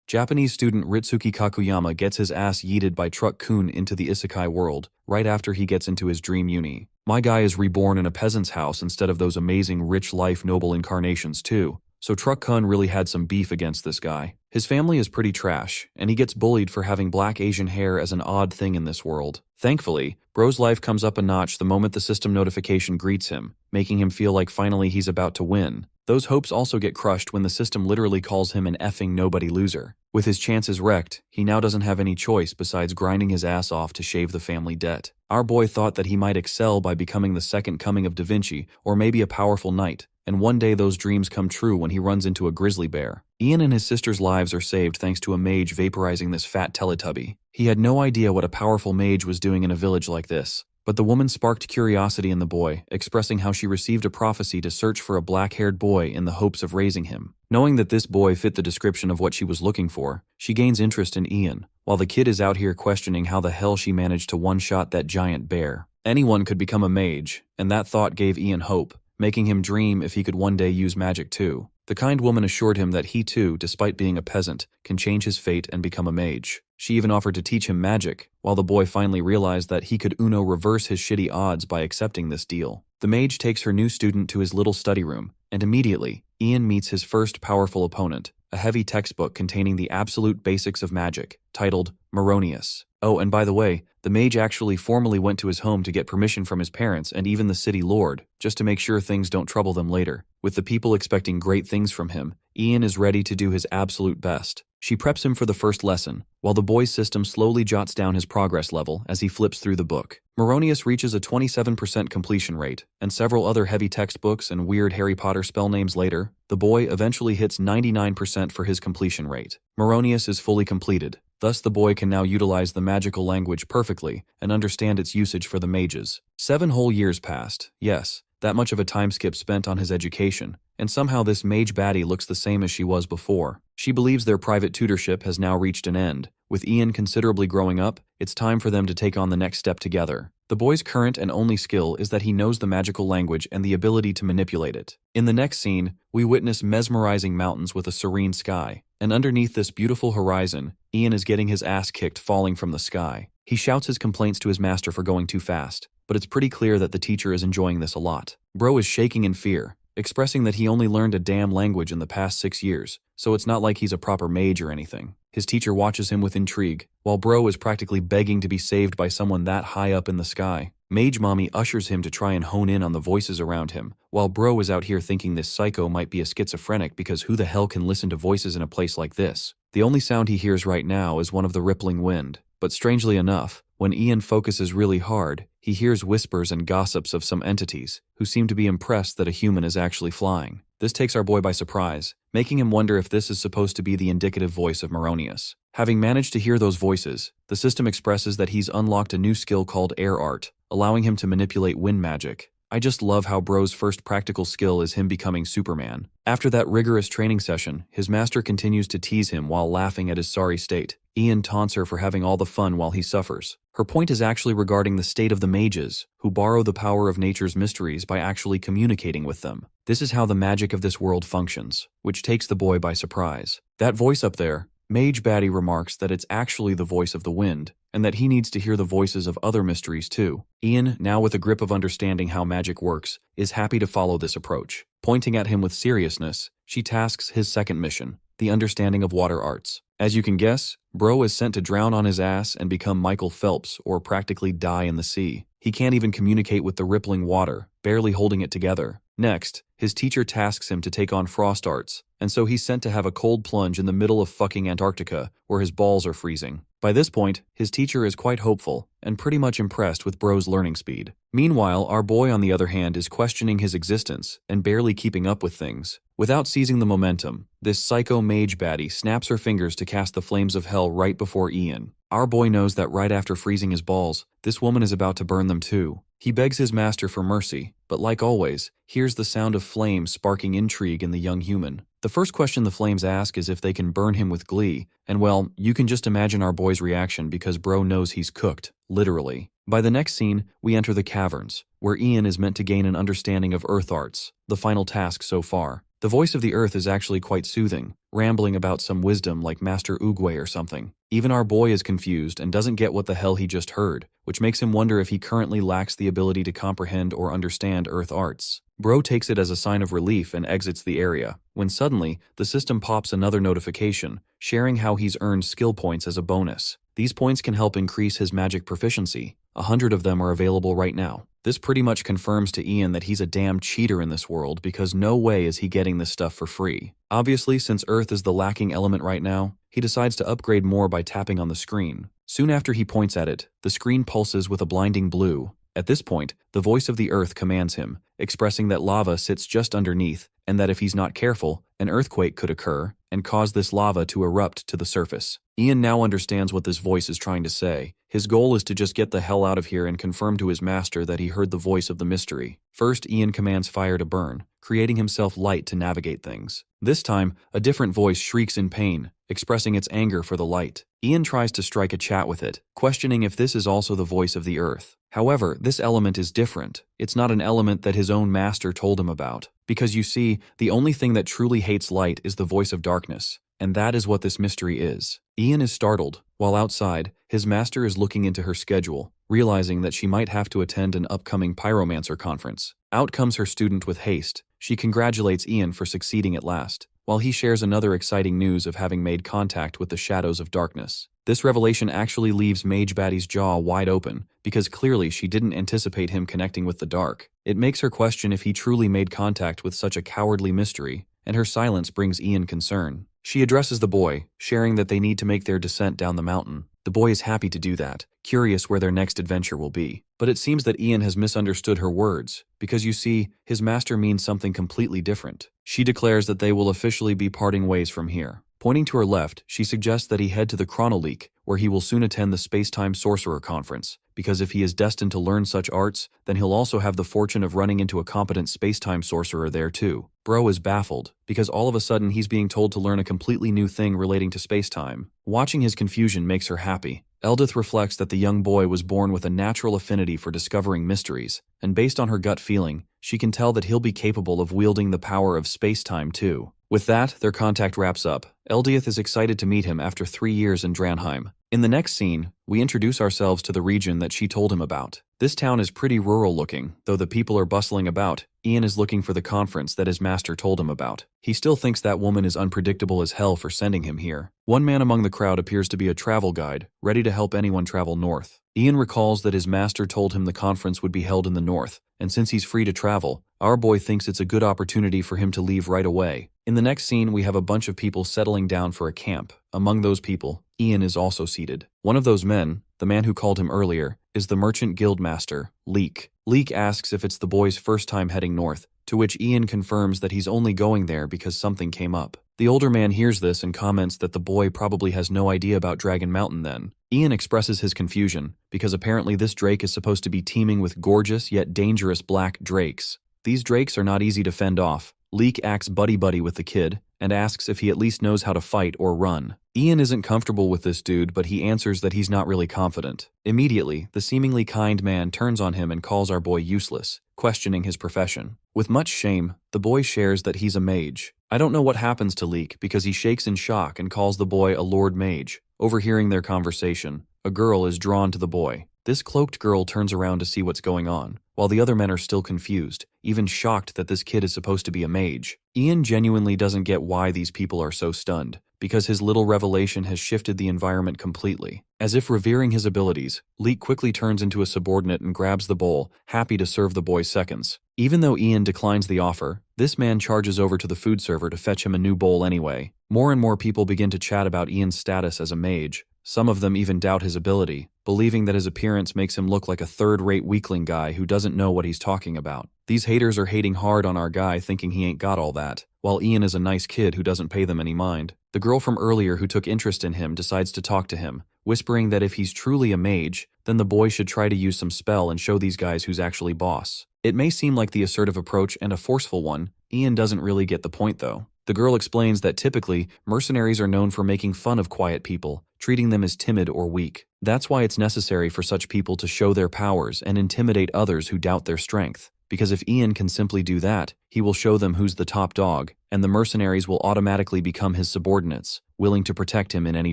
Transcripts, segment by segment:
Japanese student Ritsuki Kakuyama gets his ass yeeted by Truck Kun into the isekai world, right after he gets into his dream uni. My guy is reborn in a peasant's house instead of those amazing rich life noble incarnations too, so Truck Kun really had some beef against this guy. His family is pretty trash, and he gets bullied for having black Asian hair as an odd thing in this world. Thankfully, Bro's life comes up a notch the moment the system notification greets him, making him feel like finally he's about to win. Those hopes also get crushed when the system literally calls him an effing nobody loser. With his chances wrecked, he now doesn't have any choice besides grinding his ass off to shave the family debt. Our boy thought that he might excel by becoming the second coming of Da Vinci, or maybe a powerful knight, and one day those dreams come true when he runs into a grizzly bear. Ian and his sister's lives are saved thanks to a mage vaporizing this fat Teletubby. He had no idea what a powerful mage was doing in a village like this. But the woman sparked curiosity in the boy, expressing how she received a prophecy to search for a black-haired boy in the hopes of raising him. Knowing that this boy fit the description of what she was looking for, she gains interest in Ian, while the kid is out here questioning how the hell she managed to one-shot that giant bear. Anyone could become a mage, and that thought gave Ian hope, making him dream if he could one day use magic too. The kind woman assured him that he too, despite being a peasant, can change his fate and become a mage. She even offered to teach him magic, while the boy finally realized that he could Uno reverse his shitty odds by accepting this deal. The mage takes her new student to his little study room, and immediately, Ian meets his first powerful opponent, a heavy textbook containing the absolute basics of magic, titled Moronius. Oh, and by the way, the mage actually formally went to his home to get permission from his parents and even the city lord, just to make sure things don't trouble them later. With the people expecting great things from him, Ian is ready to do his absolute best. She preps him for the first lesson, while the boy's system slowly jots down his progress level as he flips through the book. Moronius reaches a 27% completion rate, and several other heavy textbooks and weird Harry Potter spell names later, the boy eventually hits 99% for his completion rate. Moronius is fully completed. Thus the boy can now utilize the magical language perfectly and understand its usage for the mages. 7 whole years passed, yes, that much of a time skip spent on his education, and somehow this mage baddie looks the same as she was before. She believes their private tutorship has now reached an end. With Ian considerably growing up, it's time for them to take on the next step together. The boy's current and only skill is that he knows the magical language and the ability to manipulate it. In the next scene, we witness mesmerizing mountains with a serene sky, and underneath this beautiful horizon, Ian is getting his ass kicked falling from the sky. He shouts his complaints to his master for going too fast, but it's pretty clear that the teacher is enjoying this a lot. Bro is shaking in fear, expressing that he only learned a damn language in the past 6 years, so it's not like he's a proper mage or anything. His teacher watches him with intrigue, while Bro is practically begging to be saved by someone that high up in the sky. Mage Mommy ushers him to try and hone in on the voices around him, while Bro is out here thinking this psycho might be a schizophrenic because who the hell can listen to voices in a place like this? The only sound he hears right now is one of the rippling wind, but strangely enough, when Ian focuses really hard, he hears whispers and gossips of some entities who seem to be impressed that a human is actually flying. This takes our boy by surprise, making him wonder if this is supposed to be the indicative voice of Moronius. Having managed to hear those voices, the system expresses that he's unlocked a new skill called air art, allowing him to manipulate wind magic. I just love how Bro's first practical skill is him becoming Superman. After that rigorous training session, his master continues to tease him while laughing at his sorry state. Ian taunts her for having all the fun while he suffers. Her point is actually regarding the state of the mages, who borrow the power of nature's mysteries by actually communicating with them. This is how the magic of this world functions, which takes the boy by surprise. That voice up there, Mage Baddie remarks that it's actually the voice of the wind, and that he needs to hear the voices of other mysteries too. Ian, now with a grip of understanding how magic works, is happy to follow this approach. Pointing at him with seriousness, she tasks his second mission, the understanding of water arts. As you can guess, Bro is sent to drown on his ass and become Michael Phelps or practically die in the sea. He can't even communicate with the rippling water, barely holding it together. Next, his teacher tasks him to take on frost arts, and so he's sent to have a cold plunge in the middle of fucking Antarctica, where his balls are freezing. By this point, his teacher is quite hopeful, and pretty much impressed with Bro's learning speed. Meanwhile, our boy on the other hand is questioning his existence, and barely keeping up with things. Without seizing the momentum, this psycho mage baddie snaps her fingers to cast the flames of hell right before Ian. Our boy knows that right after freezing his balls, this woman is about to burn them too. He begs his master for mercy, but like always, hears the sound of flames sparking intrigue in the young human. The first question the flames ask is if they can burn him with glee, and well, you can just imagine our boy's reaction because Bro knows he's cooked, literally. By the next scene, we enter the caverns, where Ian is meant to gain an understanding of earth arts, the final task so far. The voice of the earth is actually quite soothing, rambling about some wisdom like Master Oogway or something. Even our boy is confused and doesn't get what the hell he just heard, which makes him wonder if he currently lacks the ability to comprehend or understand earth arts. Bro takes it as a sign of relief and exits the area, when suddenly, the system pops another notification, sharing how he's earned skill points as a bonus. These points can help increase his magic proficiency. 100 of them are available right now. This pretty much confirms to Ian that he's a damn cheater in this world because no way is he getting this stuff for free. Obviously, since Earth is the lacking element right now, he decides to upgrade more by tapping on the screen. Soon after he points at it, the screen pulses with a blinding blue. At this point, the voice of the earth commands him, expressing that lava sits just underneath and that if he's not careful, an earthquake could occur and cause this lava to erupt to the surface. Ian now understands what this voice is trying to say. His goal is to just get the hell out of here and confirm to his master that he heard the voice of the mystery. First, Ian commands fire to burn, creating himself light to navigate things. This time, a different voice shrieks in pain, expressing its anger for the light. Ian tries to strike a chat with it, questioning if this is also the voice of the earth. However, this element is different. It's not an element that his own master told him about. Because you see, the only thing that truly hates light is the voice of darkness. And that is what this mystery is. Ian is startled. While outside, his master is looking into her schedule, realizing that she might have to attend an upcoming pyromancer conference. Out comes her student with haste. She congratulates Ian for succeeding at last, while he shares another exciting news of having made contact with the shadows of darkness. This revelation actually leaves Mage Baddie's jaw wide open, because clearly she didn't anticipate him connecting with the dark. It makes her question if he truly made contact with such a cowardly mystery, and her silence brings Ian concern. She addresses the boy, sharing that they need to make their descent down the mountain. The boy is happy to do that, curious where their next adventure will be. But it seems that Ian has misunderstood her words, because you see, his master means something completely different. She declares that they will officially be parting ways from here. Pointing to her left, she suggests that he head to the Chronoleak, where he will soon attend the Space-Time Sorcerer Conference, because if he is destined to learn such arts, then he'll also have the fortune of running into a competent space-time sorcerer there too. Bro is baffled, because all of a sudden he's being told to learn a completely new thing relating to space-time. Watching his confusion makes her happy. Eldith reflects that the young boy was born with a natural affinity for discovering mysteries, and based on her gut feeling, she can tell that he'll be capable of wielding the power of space-time too. With that, their contact wraps up. Eldith is excited to meet him after 3 years in Dranheim. In the next scene, we introduce ourselves to the region that she told him about. This town is pretty rural looking, though the people are bustling about. Ian is looking for the conference that his master told him about. He still thinks that woman is unpredictable as hell for sending him here. One man among the crowd appears to be a travel guide, ready to help anyone travel north. Ian recalls that his master told him the conference would be held in the north, and since he's free to travel, our boy thinks it's a good opportunity for him to leave right away. In the next scene, we have a bunch of people settling down for a camp. Among those people, Ian is also seated. One of those men, the man who called him earlier, is the merchant guild master, Leek. Leek asks if it's the boy's first time heading north, to which Ian confirms that he's only going there because something came up. The older man hears this and comments that the boy probably has no idea about Dragon Mountain then. Ian expresses his confusion, because apparently this drake is supposed to be teeming with gorgeous yet dangerous black drakes. These drakes are not easy to fend off. Leek acts buddy-buddy with the kid, and asks if he at least knows how to fight or run. Ian isn't comfortable with this dude, but he answers that he's not really confident. Immediately, the seemingly kind man turns on him and calls our boy useless, questioning his profession. With much shame, the boy shares that he's a mage. I don't know what happens to Leek because he shakes in shock and calls the boy a lord mage. Overhearing their conversation, a girl is drawn to the boy. This cloaked girl turns around to see what's going on, while the other men are still confused, even shocked that this kid is supposed to be a mage. Ian genuinely doesn't get why these people are so stunned, because his little revelation has shifted the environment completely. As if revering his abilities, Leek quickly turns into a subordinate and grabs the bowl, happy to serve the boy seconds. Even though Ian declines the offer, this man charges over to the food server to fetch him a new bowl anyway. More and more people begin to chat about Ian's status as a mage. Some of them even doubt his ability, believing that his appearance makes him look like a third-rate weakling guy who doesn't know what he's talking about. These haters are hating hard on our guy, thinking he ain't got all that, while Ian is a nice kid who doesn't pay them any mind. The girl from earlier who took interest in him decides to talk to him, whispering that if he's truly a mage, then the boy should try to use some spell and show these guys who's actually boss. It may seem like the assertive approach and a forceful one. Ian doesn't really get the point though. The girl explains that typically, mercenaries are known for making fun of quiet people, treating them as timid or weak. That's why it's necessary for such people to show their powers and intimidate others who doubt their strength. because if Ian can simply do that, he will show them who's the top dog, and the mercenaries will automatically become his subordinates, willing to protect him in any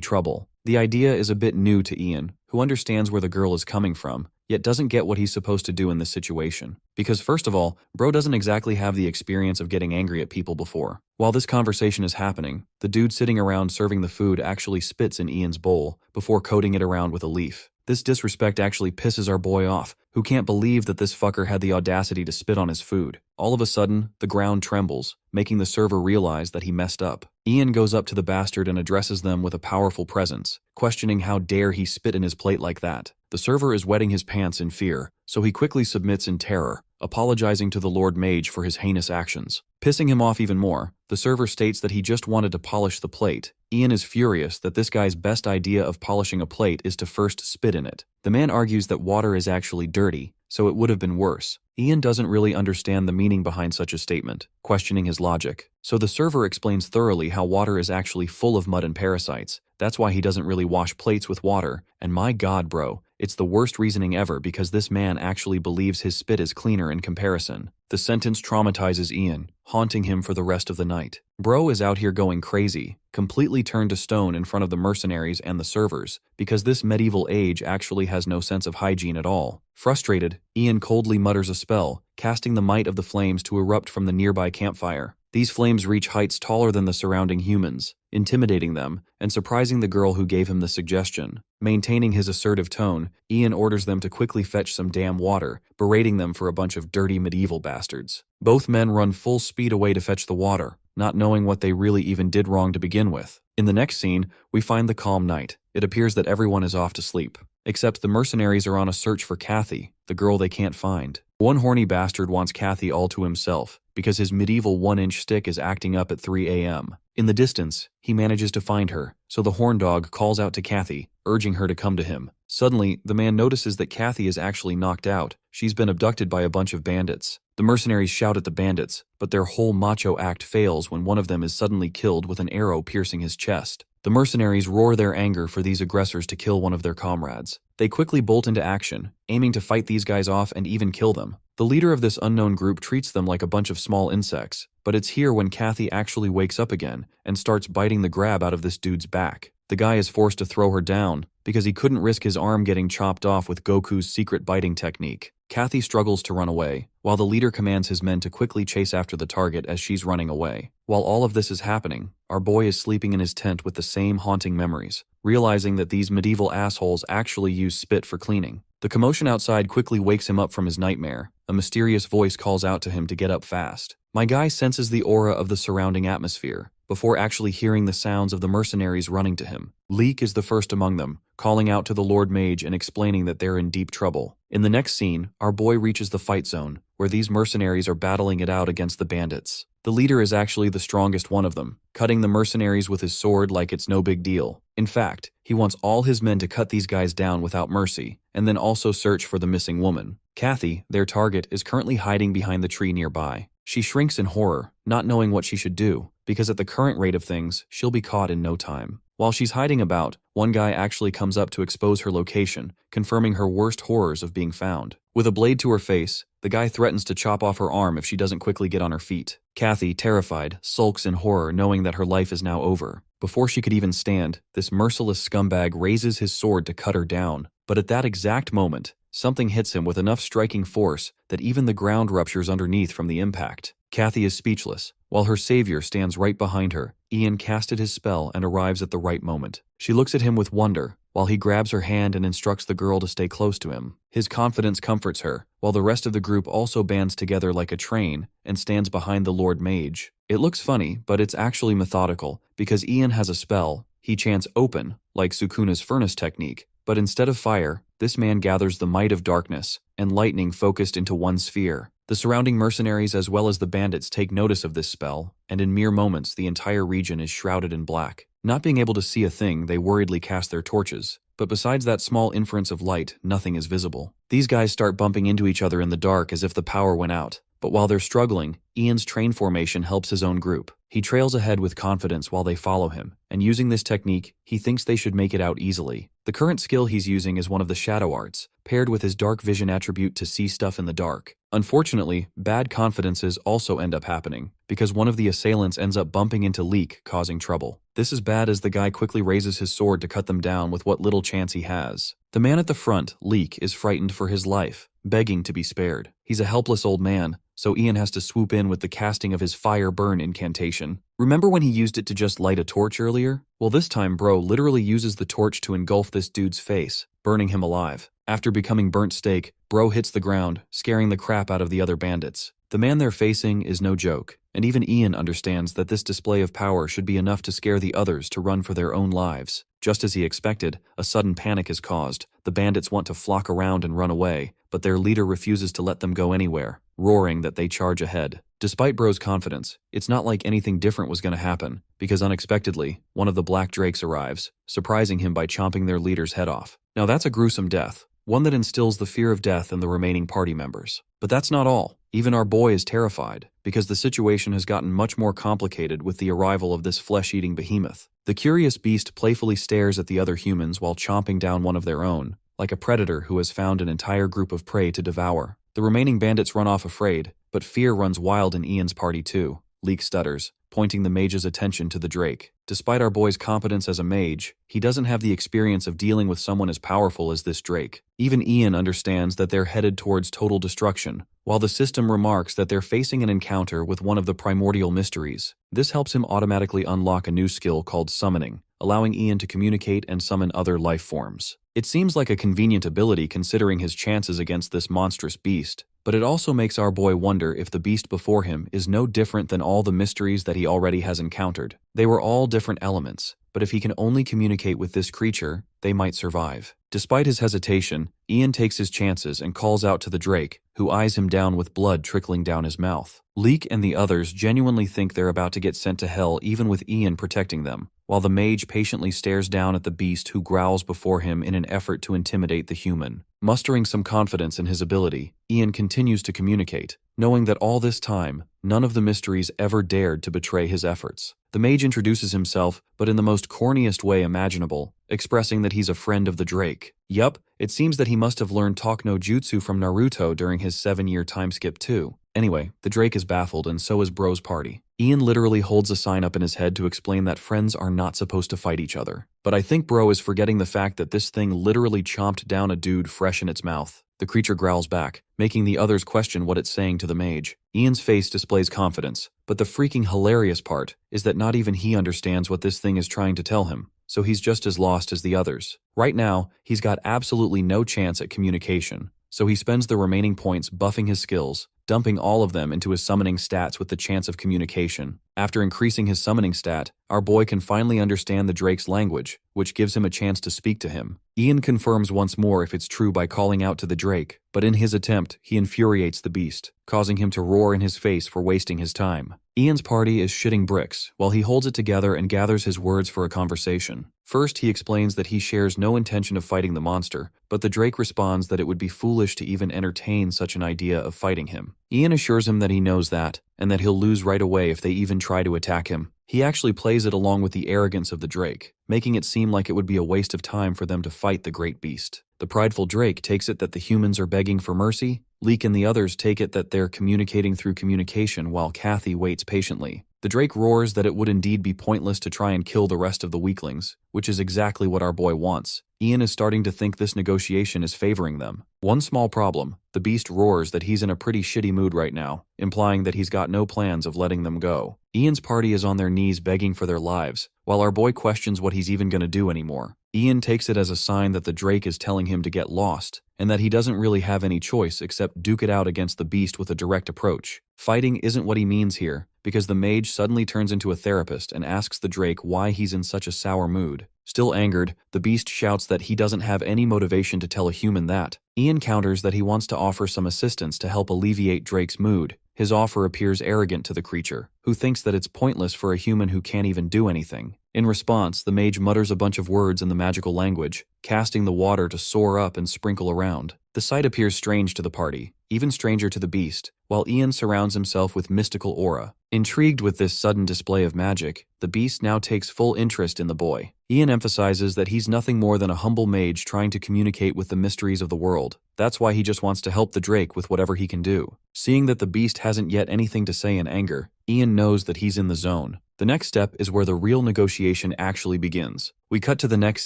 trouble. The idea is a bit new to Ian, who understands where the girl is coming from, yet doesn't get what he's supposed to do in this situation. Because first of all, bro doesn't exactly have the experience of getting angry at people before. While this conversation is happening, the dude sitting around serving the food actually spits in Ian's bowl before coating it around with a leaf. This disrespect actually pisses our boy off, who can't believe that this fucker had the audacity to spit on his food. All of a sudden, the ground trembles, making the server realize that he messed up. Ian goes up to the bastard and addresses them with a powerful presence, questioning how dare he spit in his plate like that. The server is wetting his pants in fear, so he quickly submits in terror, apologizing to the Lord Mage for his heinous actions. Pissing him off even more, the server states that he just wanted to polish the plate. Ian is furious that this guy's best idea of polishing a plate is to first spit in it. The man argues that water is actually dirty, so it would have been worse. Ian doesn't really understand the meaning behind such a statement, questioning his logic. So the server explains thoroughly how water is actually full of mud and parasites. That's why he doesn't really wash plates with water, and my god bro, it's the worst reasoning ever because this man actually believes his spit is cleaner in comparison. The sentence traumatizes Ian, haunting him for the rest of the night. Bro is out here going crazy, completely turned to stone in front of the mercenaries and the servers, because this medieval age actually has no sense of hygiene at all. Frustrated, Ian coldly mutters a spell, casting the might of the flames to erupt from the nearby campfire. These flames reach heights taller than the surrounding humans, intimidating them and surprising the girl who gave him the suggestion. Maintaining his assertive tone, Ian orders them to quickly fetch some damn water, berating them for a bunch of dirty medieval bastards. Both men run full speed away to fetch the water, not knowing what they really even did wrong to begin with. In the next scene, we find the calm night. It appears that everyone is off to sleep, except the mercenaries are on a search for Kathy, the girl they can't find. One horny bastard wants Kathy all to himself, because his medieval 1-inch stick is acting up at 3 a.m. In the distance, he manages to find her, so the horn dog calls out to Kathy, urging her to come to him. Suddenly, the man notices that Kathy is actually knocked out. She's been abducted by a bunch of bandits. The mercenaries shout at the bandits, but their whole macho act fails when one of them is suddenly killed with an arrow piercing his chest. The mercenaries roar their anger for these aggressors to kill one of their comrades. They quickly bolt into action, aiming to fight these guys off and even kill them. The leader of this unknown group treats them like a bunch of small insects, but it's here when Kathy actually wakes up again and starts biting the grab out of this dude's back. The guy is forced to throw her down because he couldn't risk his arm getting chopped off with Goku's secret biting technique. Kathy struggles to run away, while the leader commands his men to quickly chase after the target as she's running away. While all of this is happening, our boy is sleeping in his tent with the same haunting memories, realizing that these medieval assholes actually use spit for cleaning. The commotion outside quickly wakes him up from his nightmare. A mysterious voice calls out to him to get up fast. My guy senses the aura of the surrounding atmosphere, before actually hearing the sounds of the mercenaries running to him. Leek is the first among them, calling out to the Lord Mage and explaining that they're in deep trouble. In the next scene, our boy reaches the fight zone, where these mercenaries are battling it out against the bandits. The leader is actually the strongest one of them, cutting the mercenaries with his sword like it's no big deal. In fact, he wants all his men to cut these guys down without mercy, and then also search for the missing woman. Kathy, their target, is currently hiding behind the tree nearby. She shrinks in horror, not knowing what she should do, because at the current rate of things, she'll be caught in no time. While she's hiding about, one guy actually comes up to expose her location, confirming her worst horrors of being found. With a blade to her face, the guy threatens to chop off her arm if she doesn't quickly get on her feet. Kathy, terrified, sulks in horror knowing that her life is now over. Before she could even stand, this merciless scumbag raises his sword to cut her down. But at that exact moment, something hits him with enough striking force that even the ground ruptures underneath from the impact. Kathy is speechless, while her savior stands right behind her. Ian casted his spell and arrives at the right moment. She looks at him with wonder, while he grabs her hand and instructs the girl to stay close to him. His confidence comforts her, while the rest of the group also bands together like a train and stands behind the Lord Mage. It looks funny, but it's actually methodical, because Ian has a spell. He chants open, like Sukuna's furnace technique, but instead of fire, this man gathers the might of darkness and lightning focused into one sphere. The surrounding mercenaries as well as the bandits take notice of this spell, and in mere moments the entire region is shrouded in black. Not being able to see a thing, they worriedly cast their torches, but besides that small inference of light, nothing is visible. These guys start bumping into each other in the dark as if the power went out, But while they're struggling, Ian's train formation helps his own group. He trails ahead with confidence while they follow him, and using this technique, he thinks they should make it out easily. The current skill he's using is one of the shadow arts, paired with his dark vision attribute to see stuff in the dark. Unfortunately, bad confidences also end up happening, because one of the assailants ends up bumping into Leek, causing trouble. This is bad as the guy quickly raises his sword to cut them down with what little chance he has. The man at the front, Leek, is frightened for his life, begging to be spared. He's a helpless old man, so Ian has to swoop in with the casting of his fire burn incantation. Remember when he used it to just light a torch earlier? Well, this time Bro literally uses the torch to engulf this dude's face, burning him alive. After becoming burnt steak, Bro hits the ground, scaring the crap out of the other bandits. The man they're facing is no joke, and even Ian understands that this display of power should be enough to scare the others to run for their own lives. Just as he expected, a sudden panic is caused. The bandits want to flock around and run away, but their leader refuses to let them go anywhere, roaring that they charge ahead. Despite Bro's confidence, it's not like anything different was going to happen, because unexpectedly, one of the Black Drakes arrives, surprising him by chomping their leader's head off. Now that's a gruesome death, one that instills the fear of death in the remaining party members. But that's not all. Even our boy is terrified, because the situation has gotten much more complicated with the arrival of this flesh-eating behemoth. The curious beast playfully stares at the other humans while chomping down one of their own, like a predator who has found an entire group of prey to devour. The remaining bandits run off afraid, but fear runs wild in Ian's party too. Leek stutters, pointing the mage's attention to the Drake. Despite our boy's competence as a mage, he doesn't have the experience of dealing with someone as powerful as this Drake. Even Ian understands that they're headed towards total destruction, while the system remarks that they're facing an encounter with one of the primordial mysteries. This helps him automatically unlock a new skill called summoning, allowing Ian to communicate and summon other life forms. It seems like a convenient ability considering his chances against this monstrous beast, but it also makes our boy wonder if the beast before him is no different than all the mysteries that he already has encountered. They were all different elements, but if he can only communicate with this creature, they might survive. Despite his hesitation, Ian takes his chances and calls out to the Drake, who eyes him down with blood trickling down his mouth. Leek and the others genuinely think they're about to get sent to hell even with Ian protecting them, while the mage patiently stares down at the beast who growls before him in an effort to intimidate the human. Mustering some confidence in his ability, Ian continues to communicate, knowing that all this time, none of the mysteries ever dared to betray his efforts. The mage introduces himself, but in the most corniest way imaginable, expressing that he's a friend of the Drake. Yup, it seems that he must have learned Talk no Jutsu from Naruto during his 7-year time skip too. Anyway, the Drake is baffled and so is Bro's party. Ian literally holds a sign up in his head to explain that friends are not supposed to fight each other. But I think Bro is forgetting the fact that this thing literally chomped down a dude fresh in its mouth. The creature growls back, making the others question what it's saying to the mage. Ian's face displays confidence, but the freaking hilarious part is that not even he understands what this thing is trying to tell him, so he's just as lost as the others. Right now, he's got absolutely no chance at communication, so he spends the remaining points buffing his skills, dumping all of them into his summoning stats with the chance of communication. After increasing his summoning stat, our boy can finally understand the Drake's language, which gives him a chance to speak to him. Ian confirms once more if it's true by calling out to the Drake, but in his attempt, he infuriates the beast, causing him to roar in his face for wasting his time. Ian's party is shitting bricks, while he holds it together and gathers his words for a conversation. First, he explains that he shares no intention of fighting the monster, but the Drake responds that it would be foolish to even entertain such an idea of fighting him. Ian assures him that he knows that, and that he'll lose right away if they even try to attack him. He actually plays it along with the arrogance of the Drake, making it seem like it would be a waste of time for them to fight the great beast. The prideful Drake takes it that the humans are begging for mercy. Leek and the others take it that they're communicating through communication while Kathy waits patiently. The Drake roars that it would indeed be pointless to try and kill the rest of the weaklings, which is exactly what our boy wants. Ian is starting to think this negotiation is favoring them. One small problem, the beast roars that he's in a pretty shitty mood right now, implying that he's got no plans of letting them go. Ian's party is on their knees begging for their lives, while our boy questions what he's even going to do anymore. Ian takes it as a sign that the Drake is telling him to get lost, and that he doesn't really have any choice except duke it out against the beast with a direct approach. Fighting isn't what he means here, because the mage suddenly turns into a therapist and asks the Drake why he's in such a sour mood. Still angered, the beast shouts that he doesn't have any motivation to tell a human that. Ian counters that he wants to offer some assistance to help alleviate Drake's mood. His offer appears arrogant to the creature, who thinks that it's pointless for a human who can't even do anything. In response, the mage mutters a bunch of words in the magical language, casting the water to soar up and sprinkle around. The sight appears strange to the party, even stranger to the beast, while Ian surrounds himself with mystical aura. Intrigued with this sudden display of magic, the beast now takes full interest in the boy. Ian emphasizes that he's nothing more than a humble mage trying to communicate with the mysteries of the world. That's why he just wants to help the Drake with whatever he can do. Seeing that the beast hasn't yet anything to say in anger, Ian knows that he's in the zone. The next step is where the real negotiation actually begins. We cut to the next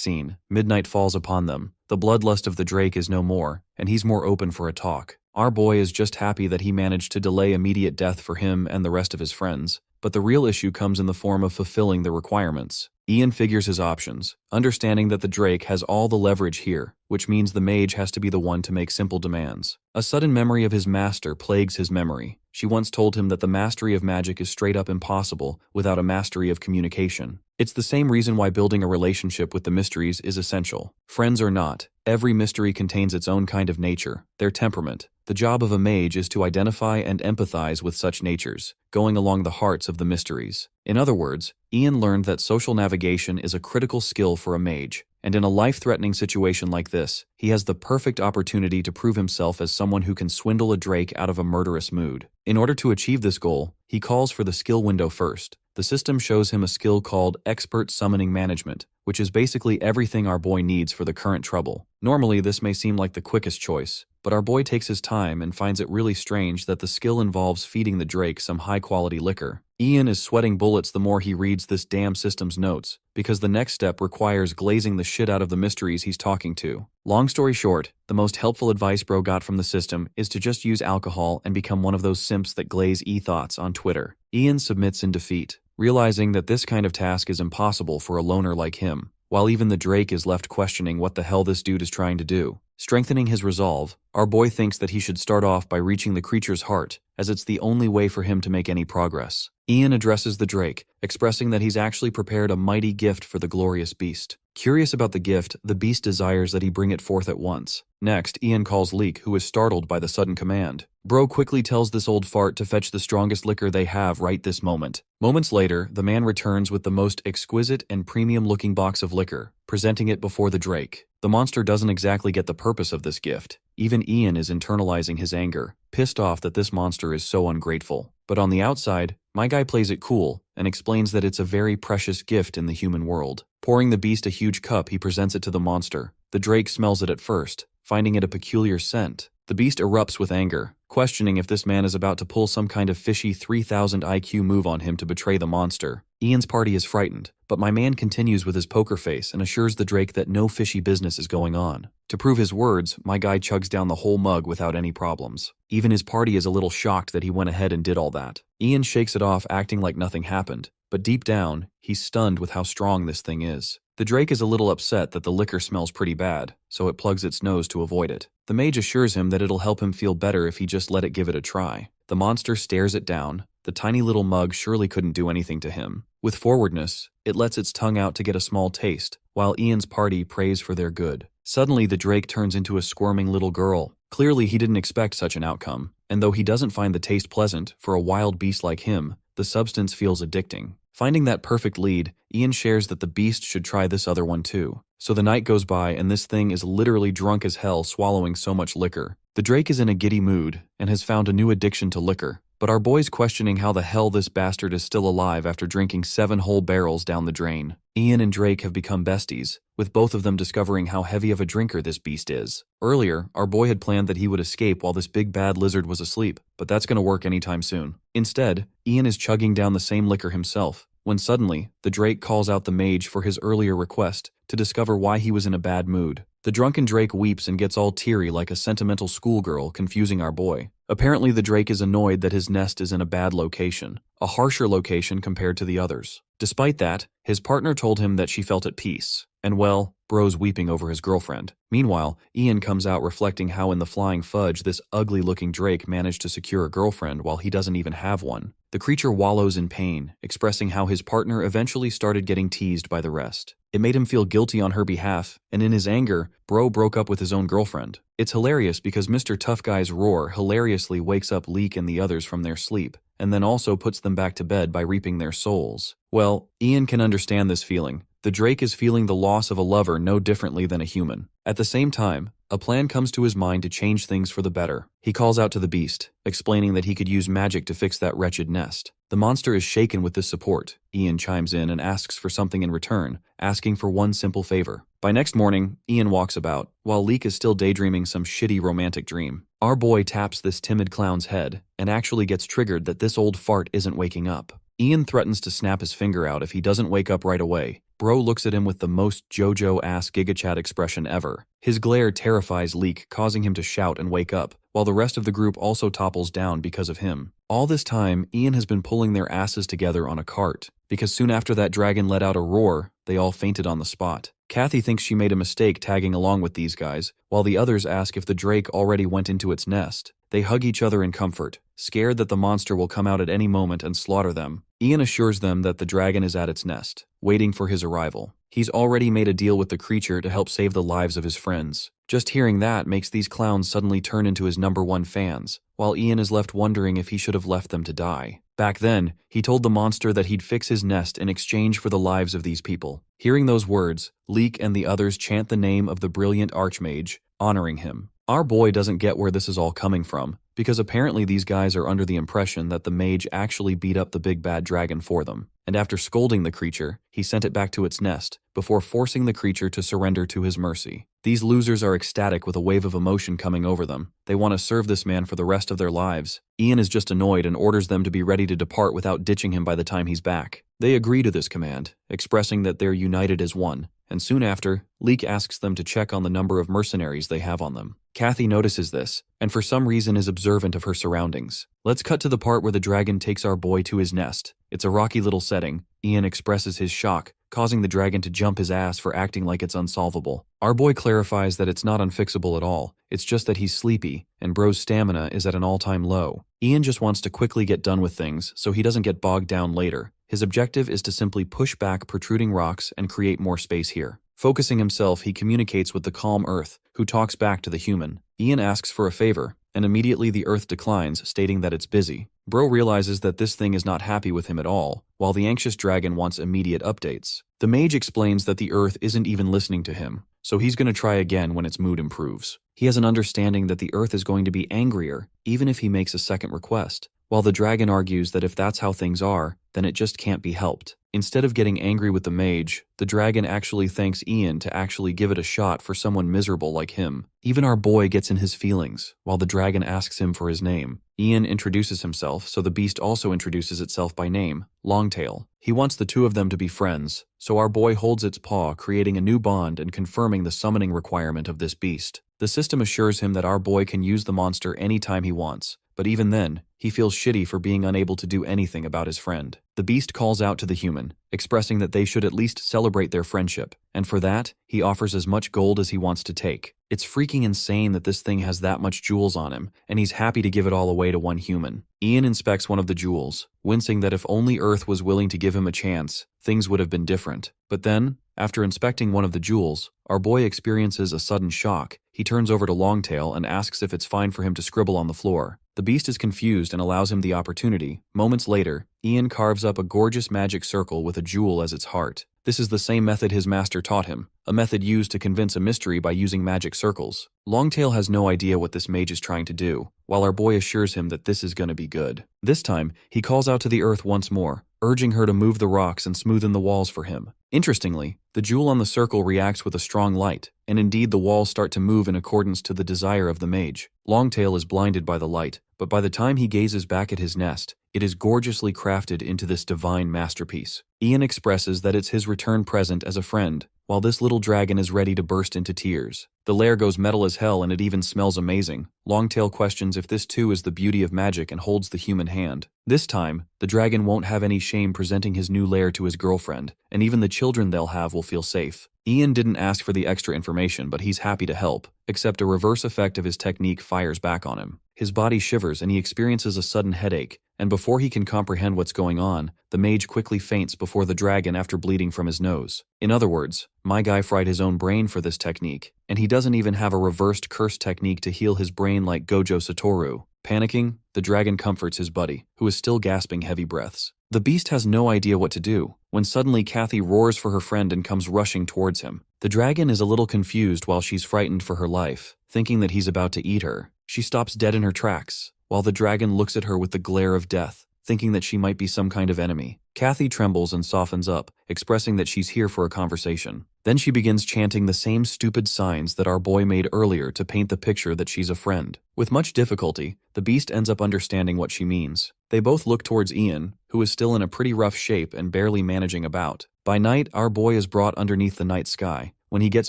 scene. Midnight falls upon them. The bloodlust of the Drake is no more, and he's more open for a talk. Our boy is just happy that he managed to delay immediate death for him and the rest of his friends, but the real issue comes in the form of fulfilling the requirements. Ian figures his options, understanding that the Drake has all the leverage here, which means the mage has to be the one to make simple demands. A sudden memory of his master plagues his memory. She once told him that the mastery of magic is straight up impossible without a mastery of communication. It's the same reason why building a relationship with the mysteries is essential. Friends or not, every mystery contains its own kind of nature, their temperament. The job of a mage is to identify and empathize with such natures, going along the hearts of the mysteries. In other words, Ian learned that social navigation is a critical skill for a mage, and in a life-threatening situation like this, he has the perfect opportunity to prove himself as someone who can swindle a Drake out of a murderous mood. In order to achieve this goal, he calls for the skill window first. The system shows him a skill called Expert Summoning Management, which is basically everything our boy needs for the current trouble. Normally, this may seem like the quickest choice, but our boy takes his time and finds it really strange that the skill involves feeding the Drake some high-quality liquor. Ian is sweating bullets the more he reads this damn system's notes, because the next step requires glazing the shit out of the mysteries he's talking to. Long story short, the most helpful advice bro got from the system is to just use alcohol and become one of those simps that glaze e-thoughts on Twitter. Ian submits in defeat, realizing that this kind of task is impossible for a loner like him, while even the Drake is left questioning what the hell this dude is trying to do. Strengthening his resolve, our boy thinks that he should start off by reaching the creature's heart, as it's the only way for him to make any progress. Ian addresses the Drake, expressing that he's actually prepared a mighty gift for the glorious beast. Curious about the gift, the beast desires that he bring it forth at once. Next, Ian calls Leek, who is startled by the sudden command. Bro quickly tells this old fart to fetch the strongest liquor they have right this moment. Moments later, the man returns with the most exquisite and premium-looking box of liquor, presenting it before the Drake. The monster doesn't exactly get the purpose of this gift. Even Ian is internalizing his anger, pissed off that this monster is so ungrateful. But on the outside, my guy plays it cool and explains that it's a very precious gift in the human world. Pouring the beast a huge cup, he presents it to the monster. The Drake smells it at first, finding it a peculiar scent. The beast erupts with anger, questioning if this man is about to pull some kind of fishy 3000 IQ move on him to betray the monster. Ian's party is frightened, but my man continues with his poker face and assures the Drake that no fishy business is going on. To prove his words, my guy chugs down the whole mug without any problems. Even his party is a little shocked that he went ahead and did all that. Ian shakes it off, acting like nothing happened, but deep down, he's stunned with how strong this thing is. The Drake is a little upset that the liquor smells pretty bad, so it plugs its nose to avoid it. The mage assures him that it'll help him feel better if he just let it give it a try. The monster stares it down. The tiny little mug surely couldn't do anything to him. With forwardness, it lets its tongue out to get a small taste, while Ian's party prays for their good. Suddenly, the Drake turns into a squirming little girl. Clearly, he didn't expect such an outcome, and though he doesn't find the taste pleasant, for a wild beast like him, the substance feels addicting. Finding that perfect lead, Ian shares that the beast should try this other one too. So the night goes by and this thing is literally drunk as hell swallowing so much liquor. The Drake is in a giddy mood and has found a new addiction to liquor. But our boy's questioning how the hell this bastard is still alive after drinking 7 whole barrels down the drain. Ian and Drake have become besties, with both of them discovering how heavy of a drinker this beast is. Earlier, our boy had planned that he would escape while this big bad lizard was asleep, but that's gonna work anytime soon. Instead, Ian is chugging down the same liquor himself, when suddenly, the Drake calls out the mage for his earlier request to discover why he was in a bad mood. The drunken Drake weeps and gets all teary like a sentimental schoolgirl, confusing our boy. Apparently, the Drake is annoyed that his nest is in a bad location, a harsher location compared to the others. Despite that, his partner told him that she felt at peace. And well, bro's weeping over his girlfriend. Meanwhile, Ian comes out reflecting how in the flying fudge this ugly-looking Drake managed to secure a girlfriend while he doesn't even have one. The creature wallows in pain, expressing how his partner eventually started getting teased by the rest. It made him feel guilty on her behalf, and in his anger, Bro broke up with his own girlfriend. It's hilarious because Mr. Tough Guy's roar hilariously wakes up Leek and the others from their sleep, and then also puts them back to bed by reaping their souls. Well, Ian can understand this feeling. The Drake is feeling the loss of a lover no differently than a human. At the same time, a plan comes to his mind to change things for the better. He calls out to the beast, explaining that he could use magic to fix that wretched nest. The monster is shaken with this support. Ian chimes in and asks for something in return, asking for one simple favor. By next morning, Ian walks about, while Leek is still daydreaming some shitty romantic dream. Our boy taps this timid clown's head, and actually gets triggered that this old fart isn't waking up. Ian threatens to snap his finger out if he doesn't wake up right away. Bro looks at him with the most JoJo-ass GigaChat expression ever. His glare terrifies Leek, causing him to shout and wake up, while the rest of the group also topples down because of him. All this time, Ian has been pulling their asses together on a cart, because soon after that dragon let out a roar, they all fainted on the spot. Kathy thinks she made a mistake tagging along with these guys, while the others ask if the Drake already went into its nest. They hug each other in comfort, scared that the monster will come out at any moment and slaughter them. Ian assures them that the dragon is at its nest, waiting for his arrival. He's already made a deal with the creature to help save the lives of his friends. Just hearing that makes these clowns suddenly turn into his #1 fans, while Ian is left wondering if he should have left them to die. Back then, he told the monster that he'd fix his nest in exchange for the lives of these people. Hearing those words, Leek and the others chant the name of the brilliant Archmage, honoring him. Our boy doesn't get where this is all coming from, because apparently these guys are under the impression that the mage actually beat up the big bad dragon for them, and after scolding the creature, he sent it back to its nest, before forcing the creature to surrender to his mercy. These losers are ecstatic with a wave of emotion coming over them. They want to serve this man for the rest of their lives. Ian is just annoyed and orders them to be ready to depart without ditching him by the time he's back. They agree to this command, expressing that they're united as one, and soon after, Leek asks them to check on the number of mercenaries they have on them. Kathy notices this, and for some reason is observant of her surroundings. Let's cut to the part where the dragon takes our boy to his nest. It's a rocky little setting. Ian expresses his shock, causing the dragon to jump his ass for acting like it's unsolvable. Our boy clarifies that it's not unfixable at all, it's just that he's sleepy, and Bro's stamina is at an all-time low. Ian just wants to quickly get done with things so he doesn't get bogged down later. His objective is to simply push back protruding rocks and create more space here. Focusing himself, he communicates with the calm Earth, who talks back to the human. Ian asks for a favor, and immediately the Earth declines, stating that it's busy. Bro realizes that this thing is not happy with him at all, while the anxious dragon wants immediate updates. The mage explains that the Earth isn't even listening to him, so he's going to try again when its mood improves. He has an understanding that the Earth is going to be angrier, even if he makes a second request, while the dragon argues that if that's how things are, then it just can't be helped. Instead of getting angry with the mage, the dragon actually thanks Ian to actually give it a shot for someone miserable like him. Even our boy gets in his feelings, while the dragon asks him for his name. Ian introduces himself, so the beast also introduces itself by name, Longtail. He wants the two of them to be friends, so our boy holds its paw, creating a new bond and confirming the summoning requirement of this beast. The system assures him that our boy can use the monster anytime he wants, but even then, he feels shitty for being unable to do anything about his friend. The beast calls out to the human, expressing that they should at least celebrate their friendship, and for that, he offers as much gold as he wants to take. It's freaking insane that this thing has that much jewels on him, and he's happy to give it all away to one human. Ian inspects one of the jewels, wincing that if only Earth was willing to give him a chance, things would have been different. But then, after inspecting one of the jewels, our boy experiences a sudden shock. He turns over to Longtail and asks if it's fine for him to scribble on the floor. The beast is confused and allows him the opportunity. Moments later, Ian carves up a gorgeous magic circle with a jewel as its heart. This is the same method his master taught him, a method used to convince a mystery by using magic circles. Longtail has no idea what this mage is trying to do, while our boy assures him that this is gonna be good. This time, he calls out to the Earth once more, urging her to move the rocks and smoothen the walls for him. Interestingly, the jewel on the circle reacts with a strong light, and indeed the walls start to move in accordance to the desire of the mage. Longtail is blinded by the light, but by the time he gazes back at his nest, it is gorgeously crafted into this divine masterpiece. Ian expresses that it's his return present as a friend, while this little dragon is ready to burst into tears. The lair goes metal as hell and it even smells amazing. Longtail questions if this too is the beauty of magic and holds the human hand. This time, the dragon won't have any shame presenting his new lair to his girlfriend, and even the children they'll have will feel safe. Ian didn't ask for the extra information, but he's happy to help, except a reverse effect of his technique fires back on him. His body shivers and he experiences a sudden headache, and before he can comprehend what's going on, the mage quickly faints before the dragon after bleeding from his nose. In other words, my guy fried his own brain for this technique, and he doesn't even have a reversed curse technique to heal his brain like Gojo Satoru. Panicking, the dragon comforts his buddy, who is still gasping heavy breaths. The beast has no idea what to do, when suddenly Kathy roars for her friend and comes rushing towards him. The dragon is a little confused while she's frightened for her life, thinking that he's about to eat her. She stops dead in her tracks, while the dragon looks at her with the glare of death, thinking that she might be some kind of enemy. Kathy trembles and softens up, expressing that she's here for a conversation. Then she begins chanting the same stupid signs that our boy made earlier to paint the picture that she's a friend. With much difficulty, the beast ends up understanding what she means. They both look towards Ian, who is still in a pretty rough shape and barely managing about. By night, our boy is brought underneath the night sky. When he gets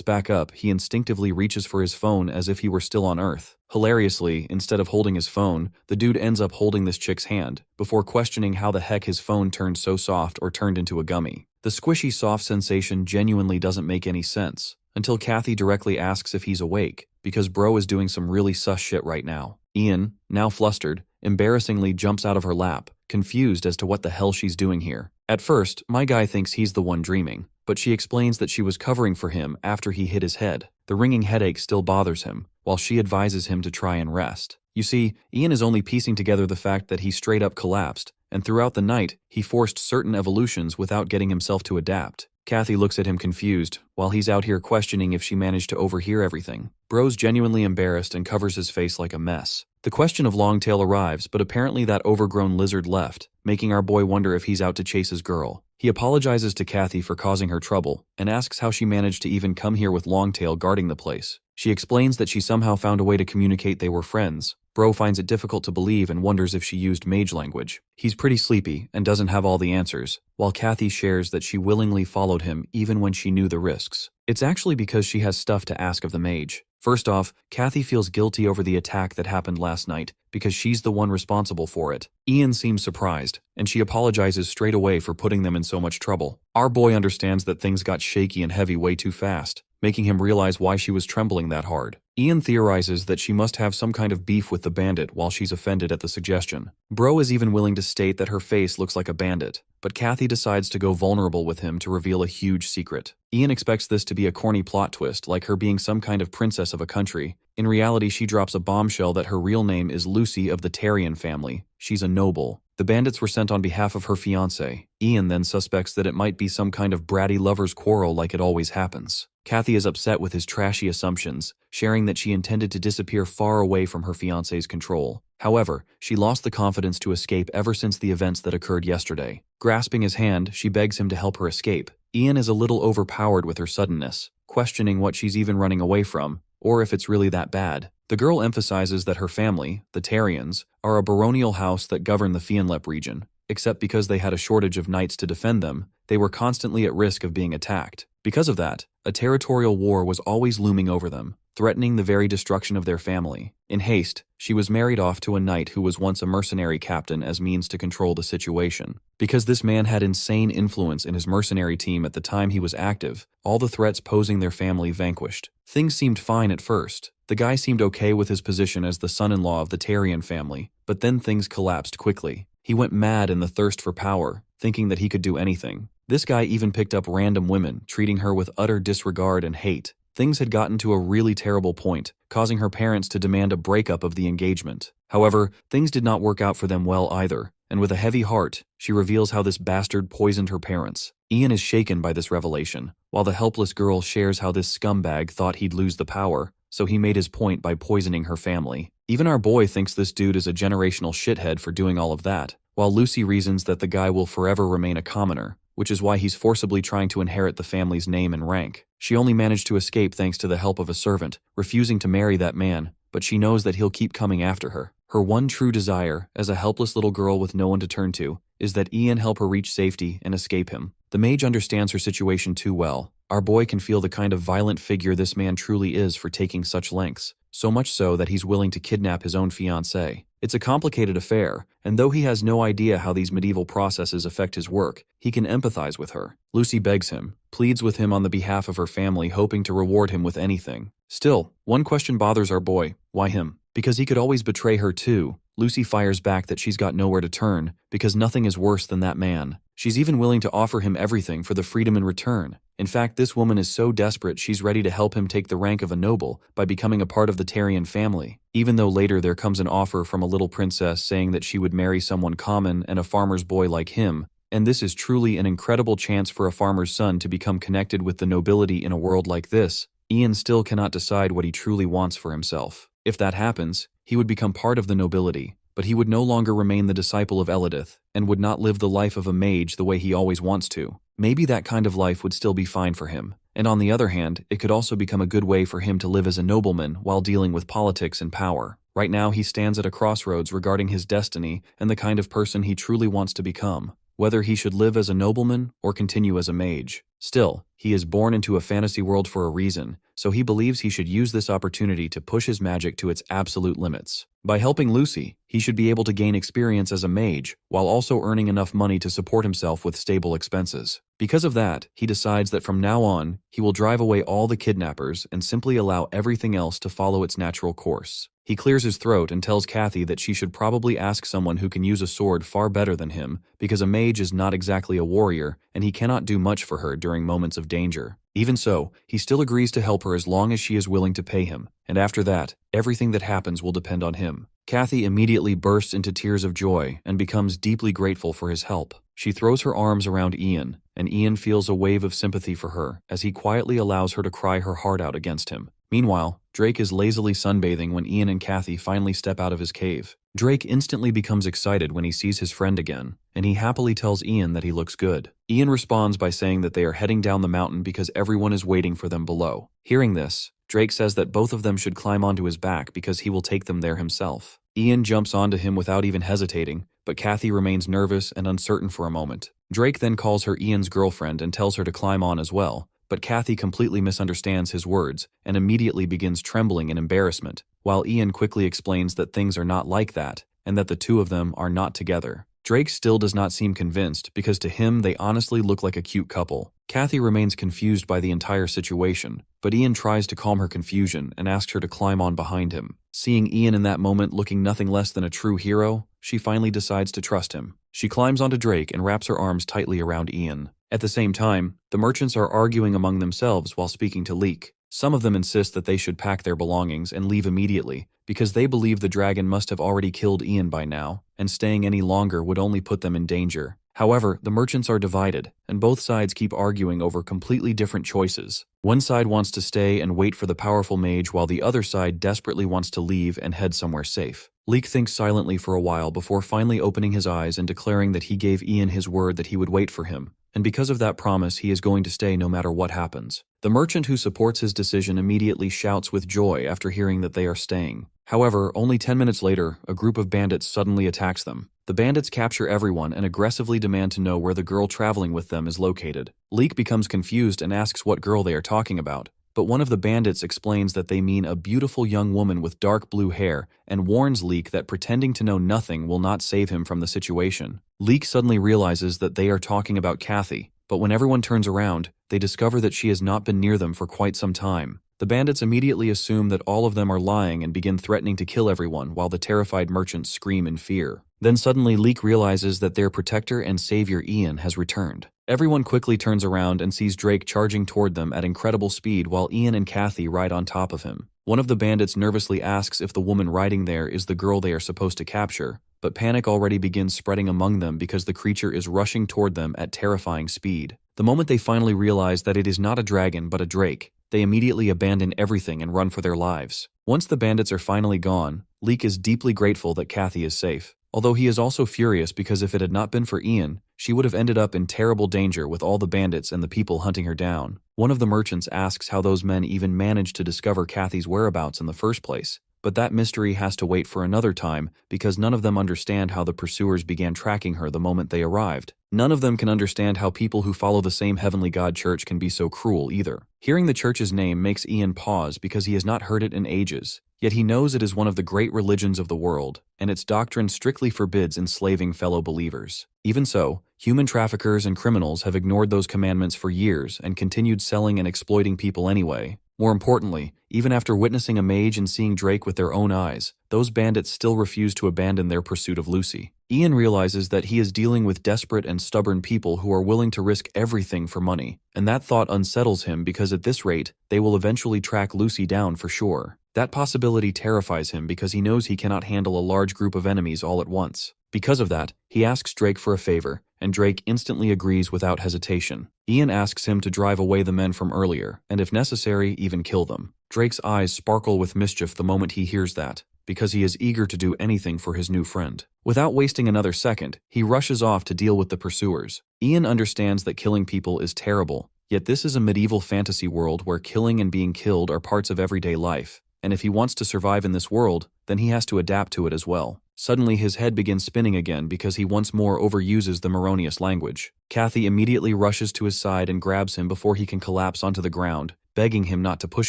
back up, he instinctively reaches for his phone as if he were still on Earth. Hilariously, instead of holding his phone, the dude ends up holding this chick's hand, before questioning how the heck his phone turned so soft or turned into a gummy. The squishy soft sensation genuinely doesn't make any sense, until Kathy directly asks if he's awake, because bro is doing some really sus shit right now. Ian, now flustered, embarrassingly jumps out of her lap, confused as to what the hell she's doing here. At first, my guy thinks he's the one dreaming, but she explains that she was covering for him after he hit his head. The ringing headache still bothers him, while she advises him to try and rest. You see, Ian is only piecing together the fact that he straight up collapsed, and throughout the night, he forced certain evolutions without getting himself to adapt. Kathy looks at him confused, while he's out here questioning if she managed to overhear everything. Bro's genuinely embarrassed and covers his face like a mess. The question of Longtail arrives, but apparently that overgrown lizard left, making our boy wonder if he's out to chase his girl. He apologizes to Kathy for causing her trouble, and asks how she managed to even come here with Longtail guarding the place. She explains that she somehow found a way to communicate they were friends. Bro finds it difficult to believe and wonders if she used mage language. He's pretty sleepy and doesn't have all the answers, while Kathy shares that she willingly followed him even when she knew the risks. It's actually because she has stuff to ask of the mage. First off, Kathy feels guilty over the attack that happened last night, because she's the one responsible for it. Ian seems surprised, and she apologizes straight away for putting them in so much trouble. Our boy understands that things got shaky and heavy way too fast, making him realize why she was trembling that hard. Ian theorizes that she must have some kind of beef with the bandit while she's offended at the suggestion. Bro is even willing to state that her face looks like a bandit, but Kathy decides to go vulnerable with him to reveal a huge secret. Ian expects this to be a corny plot twist, like her being some kind of princess of a country. In reality, she drops a bombshell that her real name is Lucy of the Tarian family. She's a noble. The bandits were sent on behalf of her fiancé. Ian then suspects that it might be some kind of bratty lover's quarrel like it always happens. Kathy is upset with his trashy assumptions, sharing that she intended to disappear far away from her fiancé's control. However, she lost the confidence to escape ever since the events that occurred yesterday. Grasping his hand, she begs him to help her escape. Ian is a little overpowered with her suddenness, questioning what she's even running away from, or if it's really that bad. The girl emphasizes that her family, the Tarians, are a baronial house that govern the Fianlep region. Except because they had a shortage of knights to defend them, they were constantly at risk of being attacked. Because of that, a territorial war was always looming over them, threatening the very destruction of their family. In haste, she was married off to a knight who was once a mercenary captain as means to control the situation. Because this man had insane influence in his mercenary team at the time he was active, all the threats posing their family vanquished. Things seemed fine at first. The guy seemed okay with his position as the son-in-law of the Tarian family, but then things collapsed quickly. He went mad in the thirst for power, thinking that he could do anything. This guy even picked up random women, treating her with utter disregard and hate. Things had gotten to a really terrible point, causing her parents to demand a breakup of the engagement. However, things did not work out for them well either, and with a heavy heart, she reveals how this bastard poisoned her parents. Ian is shaken by this revelation, while the helpless girl shares how this scumbag thought he'd lose the power, so he made his point by poisoning her family. Even our boy thinks this dude is a generational shithead for doing all of that, while Lucy reasons that the guy will forever remain a commoner, which is why he's forcibly trying to inherit the family's name and rank. She only managed to escape thanks to the help of a servant, refusing to marry that man, but she knows that he'll keep coming after her. Her one true desire, as a helpless little girl with no one to turn to, is that Ian help her reach safety and escape him. The mage understands her situation too well. Our boy can feel the kind of violent figure this man truly is for taking such lengths, so much so that he's willing to kidnap his own fiancée. It's a complicated affair, and though he has no idea how these medieval processes affect his work, he can empathize with her. Lucy begs him, pleads with him on the behalf of her family, hoping to reward him with anything. Still, one question bothers our boy: why him? Because he could always betray her too, Lucy fires back that she's got nowhere to turn because nothing is worse than that man. She's even willing to offer him everything for the freedom in return. In fact, this woman is so desperate she's ready to help him take the rank of a noble by becoming a part of the Tarian family, even though later there comes an offer from a little princess saying that she would marry someone common and a farmer's boy like him, and this is truly an incredible chance for a farmer's son to become connected with the nobility in a world like this. Ian still cannot decide what he truly wants for himself. If that happens, he would become part of the nobility, but he would no longer remain the disciple of Elidith, and would not live the life of a mage the way he always wants to. Maybe that kind of life would still be fine for him, and on the other hand, it could also become a good way for him to live as a nobleman while dealing with politics and power. Right now he stands at a crossroads regarding his destiny and the kind of person he truly wants to become, whether he should live as a nobleman or continue as a mage. Still, he is born into a fantasy world for a reason, so he believes he should use this opportunity to push his magic to its absolute limits. By helping Lucy, he should be able to gain experience as a mage, while also earning enough money to support himself with stable expenses. Because of that, he decides that from now on, he will drive away all the kidnappers and simply allow everything else to follow its natural course. He clears his throat and tells Kathy that she should probably ask someone who can use a sword far better than him, because a mage is not exactly a warrior, and he cannot do much for her during moments of danger. Even so, he still agrees to help her as long as she is willing to pay him, and after that, everything that happens will depend on him. Kathy immediately bursts into tears of joy and becomes deeply grateful for his help. She throws her arms around Ian, and Ian feels a wave of sympathy for her as he quietly allows her to cry her heart out against him. Meanwhile, Drake is lazily sunbathing when Ian and Kathy finally step out of his cave. Drake instantly becomes excited when he sees his friend again, and he happily tells Ian that he looks good. Ian responds by saying that they are heading down the mountain because everyone is waiting for them below. Hearing this, Drake says that both of them should climb onto his back because he will take them there himself. Ian jumps onto him without even hesitating, but Kathy remains nervous and uncertain for a moment. Drake then calls her Ian's girlfriend and tells her to climb on as well, but Kathy completely misunderstands his words and immediately begins trembling in embarrassment, while Ian quickly explains that things are not like that and that the two of them are not together. Drake still does not seem convinced because to him they honestly look like a cute couple. Kathy remains confused by the entire situation, but Ian tries to calm her confusion and asks her to climb on behind him. Seeing Ian in that moment looking nothing less than a true hero, she finally decides to trust him. She climbs onto Drake and wraps her arms tightly around Ian. At the same time, the merchants are arguing among themselves while speaking to Leek. Some of them insist that they should pack their belongings and leave immediately, because they believe the dragon must have already killed Ian by now, and staying any longer would only put them in danger. However, the merchants are divided, and both sides keep arguing over completely different choices. One side wants to stay and wait for the powerful mage, while the other side desperately wants to leave and head somewhere safe. Leek thinks silently for a while before finally opening his eyes and declaring that he gave Ian his word that he would wait for him, and because of that promise he is going to stay no matter what happens. The merchant who supports his decision immediately shouts with joy after hearing that they are staying. However, only 10 minutes later, a group of bandits suddenly attacks them. The bandits capture everyone and aggressively demand to know where the girl traveling with them is located. Leek becomes confused and asks what girl they are talking about, but one of the bandits explains that they mean a beautiful young woman with dark blue hair and warns Leek that pretending to know nothing will not save him from the situation. Leek suddenly realizes that they are talking about Kathy, but when everyone turns around, they discover that she has not been near them for quite some time. The bandits immediately assume that all of them are lying and begin threatening to kill everyone while the terrified merchants scream in fear. Then suddenly Leek realizes that their protector and savior Ian has returned. Everyone quickly turns around and sees Drake charging toward them at incredible speed while Ian and Kathy ride on top of him. One of the bandits nervously asks if the woman riding there is the girl they are supposed to capture, but panic already begins spreading among them because the creature is rushing toward them at terrifying speed. The moment they finally realize that it is not a dragon but a drake, they immediately abandon everything and run for their lives. Once the bandits are finally gone, Leek is deeply grateful that Kathy is safe, although he is also furious because if it had not been for Ian, she would have ended up in terrible danger with all the bandits and the people hunting her down. One of the merchants asks how those men even managed to discover Kathy's whereabouts in the first place, but that mystery has to wait for another time because none of them understand how the pursuers began tracking her the moment they arrived. None of them can understand how people who follow the same heavenly God church can be so cruel either. Hearing the church's name makes Ian pause because he has not heard it in ages, yet he knows it is one of the great religions of the world, and its doctrine strictly forbids enslaving fellow believers. Even so, human traffickers and criminals have ignored those commandments for years and continued selling and exploiting people anyway. More importantly, even after witnessing a mage and seeing Drake with their own eyes, those bandits still refuse to abandon their pursuit of Lucy. Ian realizes that he is dealing with desperate and stubborn people who are willing to risk everything for money, and that thought unsettles him because at this rate, they will eventually track Lucy down for sure. That possibility terrifies him because he knows he cannot handle a large group of enemies all at once. Because of that, he asks Drake for a favor, and Drake instantly agrees without hesitation. Ian asks him to drive away the men from earlier, and if necessary, even kill them. Drake's eyes sparkle with mischief the moment he hears that, because he is eager to do anything for his new friend. Without wasting another second, he rushes off to deal with the pursuers. Ian understands that killing people is terrible, yet this is a medieval fantasy world where killing and being killed are parts of everyday life, and if he wants to survive in this world, then he has to adapt to it as well. Suddenly his head begins spinning again because he once more overuses the Moronius language. Kathy immediately rushes to his side and grabs him before he can collapse onto the ground, begging him not to push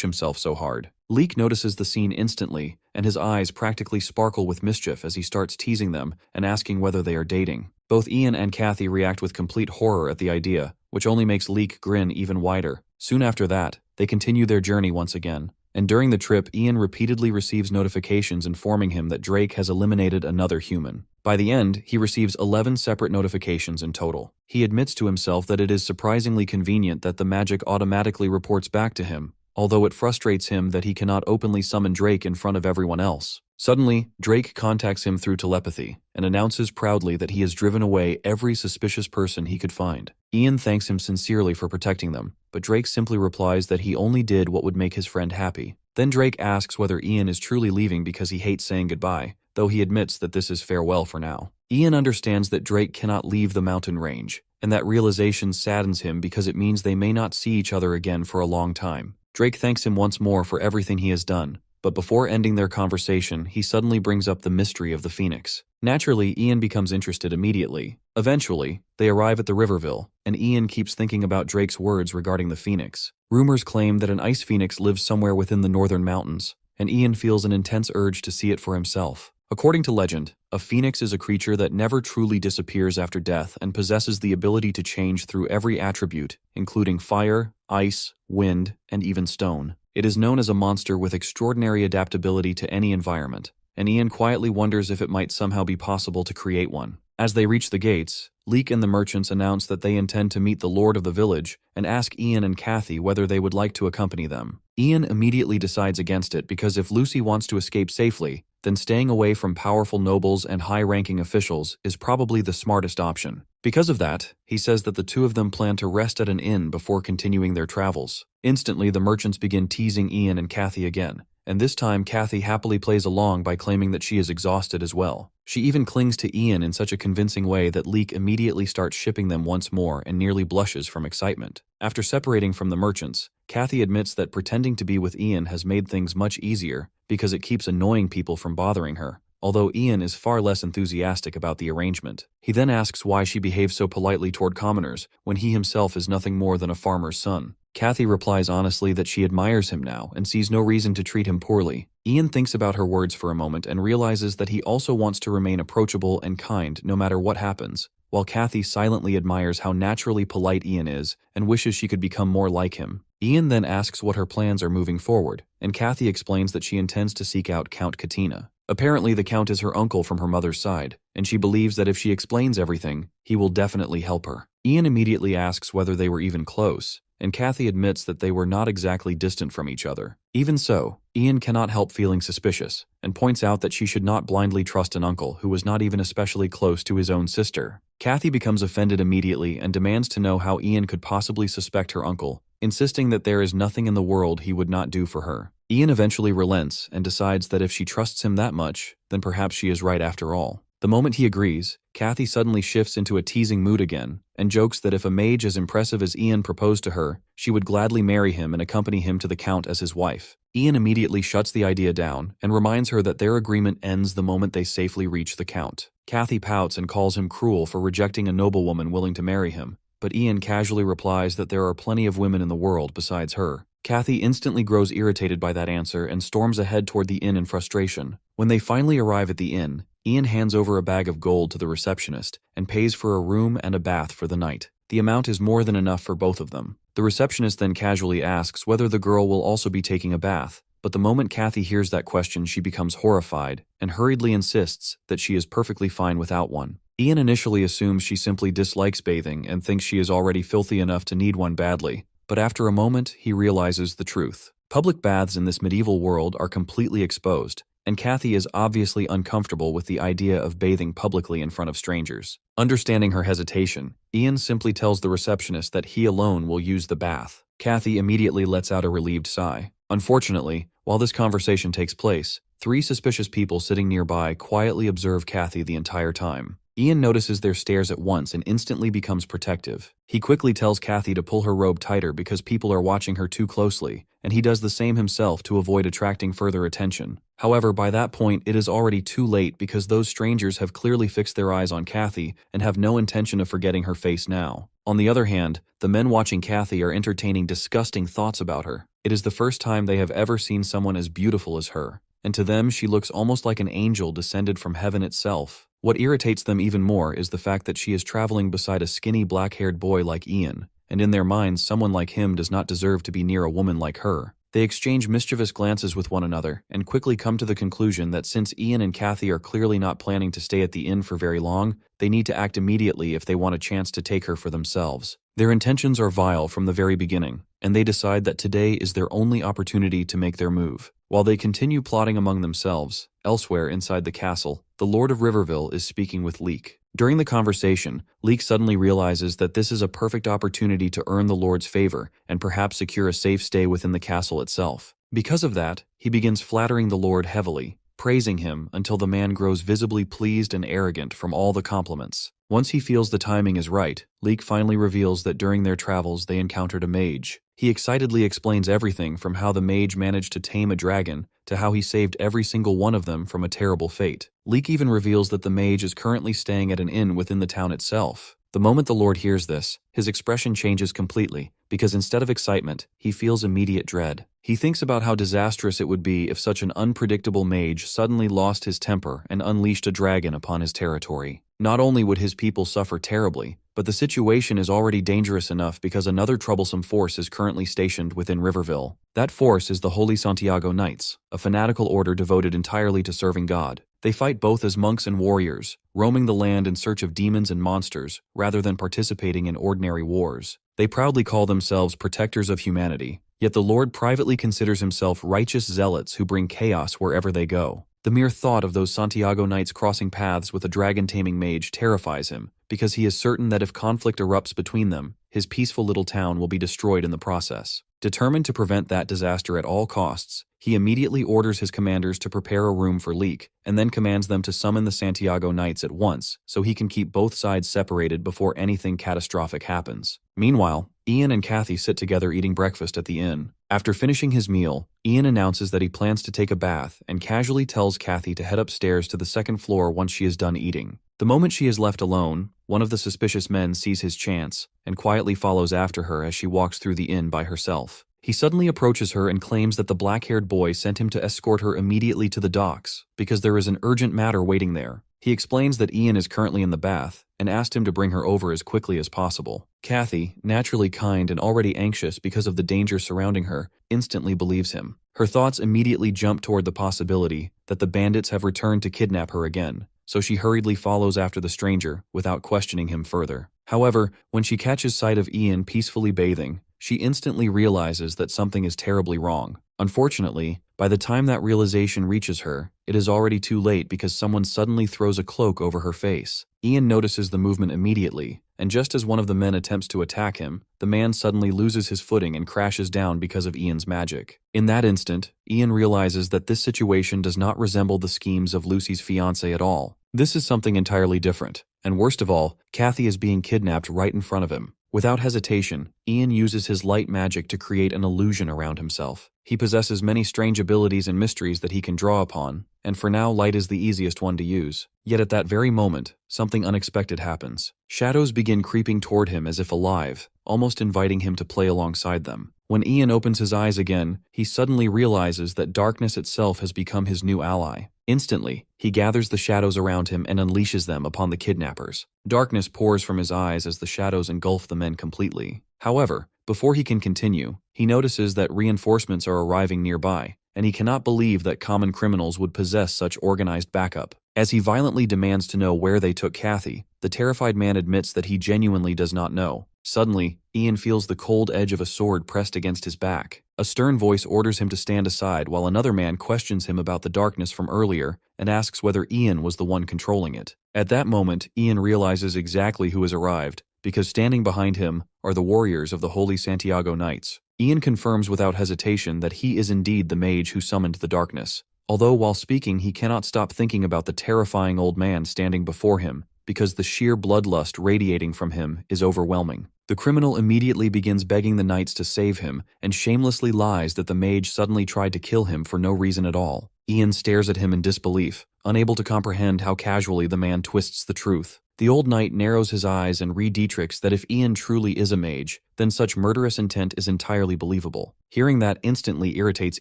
himself so hard. Leek notices the scene instantly, and his eyes practically sparkle with mischief as he starts teasing them and asking whether they are dating. Both Ian and Kathy react with complete horror at the idea, which only makes Leek grin even wider. Soon after that, they continue their journey once again. And during the trip, Ian repeatedly receives notifications informing him that Drake has eliminated another human. By the end, he receives 11 separate notifications in total. He admits to himself that it is surprisingly convenient that the magic automatically reports back to him, although it frustrates him that he cannot openly summon Drake in front of everyone else. Suddenly, Drake contacts him through telepathy and announces proudly that he has driven away every suspicious person he could find. Ian thanks him sincerely for protecting them, but Drake simply replies that he only did what would make his friend happy. Then Drake asks whether Ian is truly leaving because he hates saying goodbye, though he admits that this is farewell for now. Ian understands that Drake cannot leave the mountain range, and that realization saddens him because it means they may not see each other again for a long time. Drake thanks him once more for everything he has done, but before ending their conversation, he suddenly brings up the mystery of the Phoenix. Naturally, Ian becomes interested immediately. Eventually, they arrive at the Riverville, and Ian keeps thinking about Drake's words regarding the Phoenix. Rumors claim that an ice phoenix lives somewhere within the northern mountains, and Ian feels an intense urge to see it for himself. According to legend, a phoenix is a creature that never truly disappears after death and possesses the ability to change through every attribute, including fire, ice, wind, and even stone. It is known as a monster with extraordinary adaptability to any environment, and Ian quietly wonders if it might somehow be possible to create one. As they reach the gates, Leek and the merchants announce that they intend to meet the lord of the village and ask Ian and Kathy whether they would like to accompany them. Ian immediately decides against it because if Lucy wants to escape safely, then staying away from powerful nobles and high-ranking officials is probably the smartest option. Because of that, he says that the two of them plan to rest at an inn before continuing their travels. Instantly, the merchants begin teasing Ian and Kathy again, and this time Kathy happily plays along by claiming that she is exhausted as well. She even clings to Ian in such a convincing way that Leek immediately starts shipping them once more and nearly blushes from excitement. After separating from the merchants, Kathy admits that pretending to be with Ian has made things much easier because it keeps annoying people from bothering her, although Ian is far less enthusiastic about the arrangement. He then asks why she behaves so politely toward commoners when he himself is nothing more than a farmer's son. Kathy replies honestly that she admires him now and sees no reason to treat him poorly. Ian thinks about her words for a moment and realizes that he also wants to remain approachable and kind no matter what happens, while Kathy silently admires how naturally polite Ian is and wishes she could become more like him. Ian then asks what her plans are moving forward, and Kathy explains that she intends to seek out Count Katina. Apparently, the Count is her uncle from her mother's side, and she believes that if she explains everything, he will definitely help her. Ian immediately asks whether they were even close, and Kathy admits that they were not exactly distant from each other. Even so, Ian cannot help feeling suspicious, and points out that she should not blindly trust an uncle who was not even especially close to his own sister. Kathy becomes offended immediately and demands to know how Ian could possibly suspect her uncle, insisting that there is nothing in the world he would not do for her. Ian eventually relents and decides that if she trusts him that much, then perhaps she is right after all. The moment he agrees, Kathy suddenly shifts into a teasing mood again and jokes that if a mage as impressive as Ian proposed to her, she would gladly marry him and accompany him to the Count as his wife. Ian immediately shuts the idea down and reminds her that their agreement ends the moment they safely reach the Count. Kathy pouts and calls him cruel for rejecting a noblewoman willing to marry him, but Ian casually replies that there are plenty of women in the world besides her. Kathy instantly grows irritated by that answer and storms ahead toward the inn in frustration. When they finally arrive at the inn, Ian hands over a bag of gold to the receptionist and pays for a room and a bath for the night. The amount is more than enough for both of them. The receptionist then casually asks whether the girl will also be taking a bath, but the moment Kathy hears that question, she becomes horrified and hurriedly insists that she is perfectly fine without one. Ian initially assumes she simply dislikes bathing and thinks she is already filthy enough to need one badly, but after a moment, he realizes the truth. Public baths in this medieval world are completely exposed, and Kathy is obviously uncomfortable with the idea of bathing publicly in front of strangers. Understanding her hesitation, Ian simply tells the receptionist that he alone will use the bath. Kathy immediately lets out a relieved sigh. Unfortunately, while this conversation takes place, 3 suspicious people sitting nearby quietly observe Kathy the entire time. Ian notices their stares at once and instantly becomes protective. He quickly tells Kathy to pull her robe tighter because people are watching her too closely, and he does the same himself to avoid attracting further attention. However, by that point, it is already too late because those strangers have clearly fixed their eyes on Kathy and have no intention of forgetting her face now. On the other hand, the men watching Kathy are entertaining disgusting thoughts about her. It is the first time they have ever seen someone as beautiful as her, and to them she looks almost like an angel descended from heaven itself. What irritates them even more is the fact that she is traveling beside a skinny black-haired boy like Ian, and in their minds someone like him does not deserve to be near a woman like her. They exchange mischievous glances with one another and quickly come to the conclusion that since Ian and Kathy are clearly not planning to stay at the inn for very long, they need to act immediately if they want a chance to take her for themselves. Their intentions are vile from the very beginning, and they decide that today is their only opportunity to make their move. While they continue plotting among themselves, elsewhere inside the castle, the Lord of Riverville is speaking with Leek. During the conversation, Leek suddenly realizes that this is a perfect opportunity to earn the Lord's favor and perhaps secure a safe stay within the castle itself. Because of that, he begins flattering the Lord heavily, praising him until the man grows visibly pleased and arrogant from all the compliments. Once he feels the timing is right, Leek finally reveals that during their travels they encountered a mage. He excitedly explains everything from how the mage managed to tame a dragon to how he saved every single one of them from a terrible fate. Leek even reveals that the mage is currently staying at an inn within the town itself. The moment the Lord hears this, his expression changes completely, because instead of excitement, he feels immediate dread. He thinks about how disastrous it would be if such an unpredictable mage suddenly lost his temper and unleashed a dragon upon his territory. Not only would his people suffer terribly, but the situation is already dangerous enough because another troublesome force is currently stationed within Riverville. That force is the Holy Santiago Knights, a fanatical order devoted entirely to serving God. They fight both as monks and warriors, roaming the land in search of demons and monsters, rather than participating in ordinary wars. They proudly call themselves protectors of humanity, yet the Lord privately considers himself righteous zealots who bring chaos wherever they go. The mere thought of those Santiago Knights crossing paths with a dragon-taming mage terrifies him, because he is certain that if conflict erupts between them, his peaceful little town will be destroyed in the process. Determined to prevent that disaster at all costs, he immediately orders his commanders to prepare a room for Leek, and then commands them to summon the Santiago Knights at once so he can keep both sides separated before anything catastrophic happens. Meanwhile, Ian and Kathy sit together eating breakfast at the inn. After finishing his meal, Ian announces that he plans to take a bath and casually tells Kathy to head upstairs to the second floor once she is done eating. The moment she is left alone, one of the suspicious men sees his chance and quietly follows after her as she walks through the inn by herself. He suddenly approaches her and claims that the black-haired boy sent him to escort her immediately to the docks because there is an urgent matter waiting there. He explains that Ian is currently in the bath and asked him to bring her over as quickly as possible. Kathy, naturally kind and already anxious because of the danger surrounding her, instantly believes him. Her thoughts immediately jump toward the possibility that the bandits have returned to kidnap her again, so she hurriedly follows after the stranger without questioning him further. However, when she catches sight of Ian peacefully bathing, she instantly realizes that something is terribly wrong. Unfortunately, by the time that realization reaches her, it is already too late because someone suddenly throws a cloak over her face. Ian notices the movement immediately, and just as one of the men attempts to attack him, the man suddenly loses his footing and crashes down because of Ian's magic. In that instant, Ian realizes that this situation does not resemble the schemes of Lucy's fiancé at all. This is something entirely different, and worst of all, Kathy is being kidnapped right in front of him. Without hesitation, Ian uses his light magic to create an illusion around himself. He possesses many strange abilities and mysteries that he can draw upon, and for now light is the easiest one to use. Yet at that very moment, something unexpected happens. Shadows begin creeping toward him as if alive, almost inviting him to play alongside them. When Ian opens his eyes again, he suddenly realizes that darkness itself has become his new ally. Instantly, he gathers the shadows around him and unleashes them upon the kidnappers. Darkness pours from his eyes as the shadows engulf the men completely. However, before he can continue, he notices that reinforcements are arriving nearby, and he cannot believe that common criminals would possess such organized backup. As he violently demands to know where they took Kathy, the terrified man admits that he genuinely does not know. Suddenly, Ian feels the cold edge of a sword pressed against his back. A stern voice orders him to stand aside while another man questions him about the darkness from earlier and asks whether Ian was the one controlling it. At that moment, Ian realizes exactly who has arrived, because standing behind him are the warriors of the Holy Santiago Knights. Ian confirms without hesitation that he is indeed the mage who summoned the darkness. Although while speaking he cannot stop thinking about the terrifying old man standing before him, because the sheer bloodlust radiating from him is overwhelming. The criminal immediately begins begging the knights to save him and shamelessly lies that the mage suddenly tried to kill him for no reason at all. Ian stares at him in disbelief, unable to comprehend how casually the man twists the truth. The old knight narrows his eyes and re-dietrichs that if Ian truly is a mage, then such murderous intent is entirely believable. Hearing that instantly irritates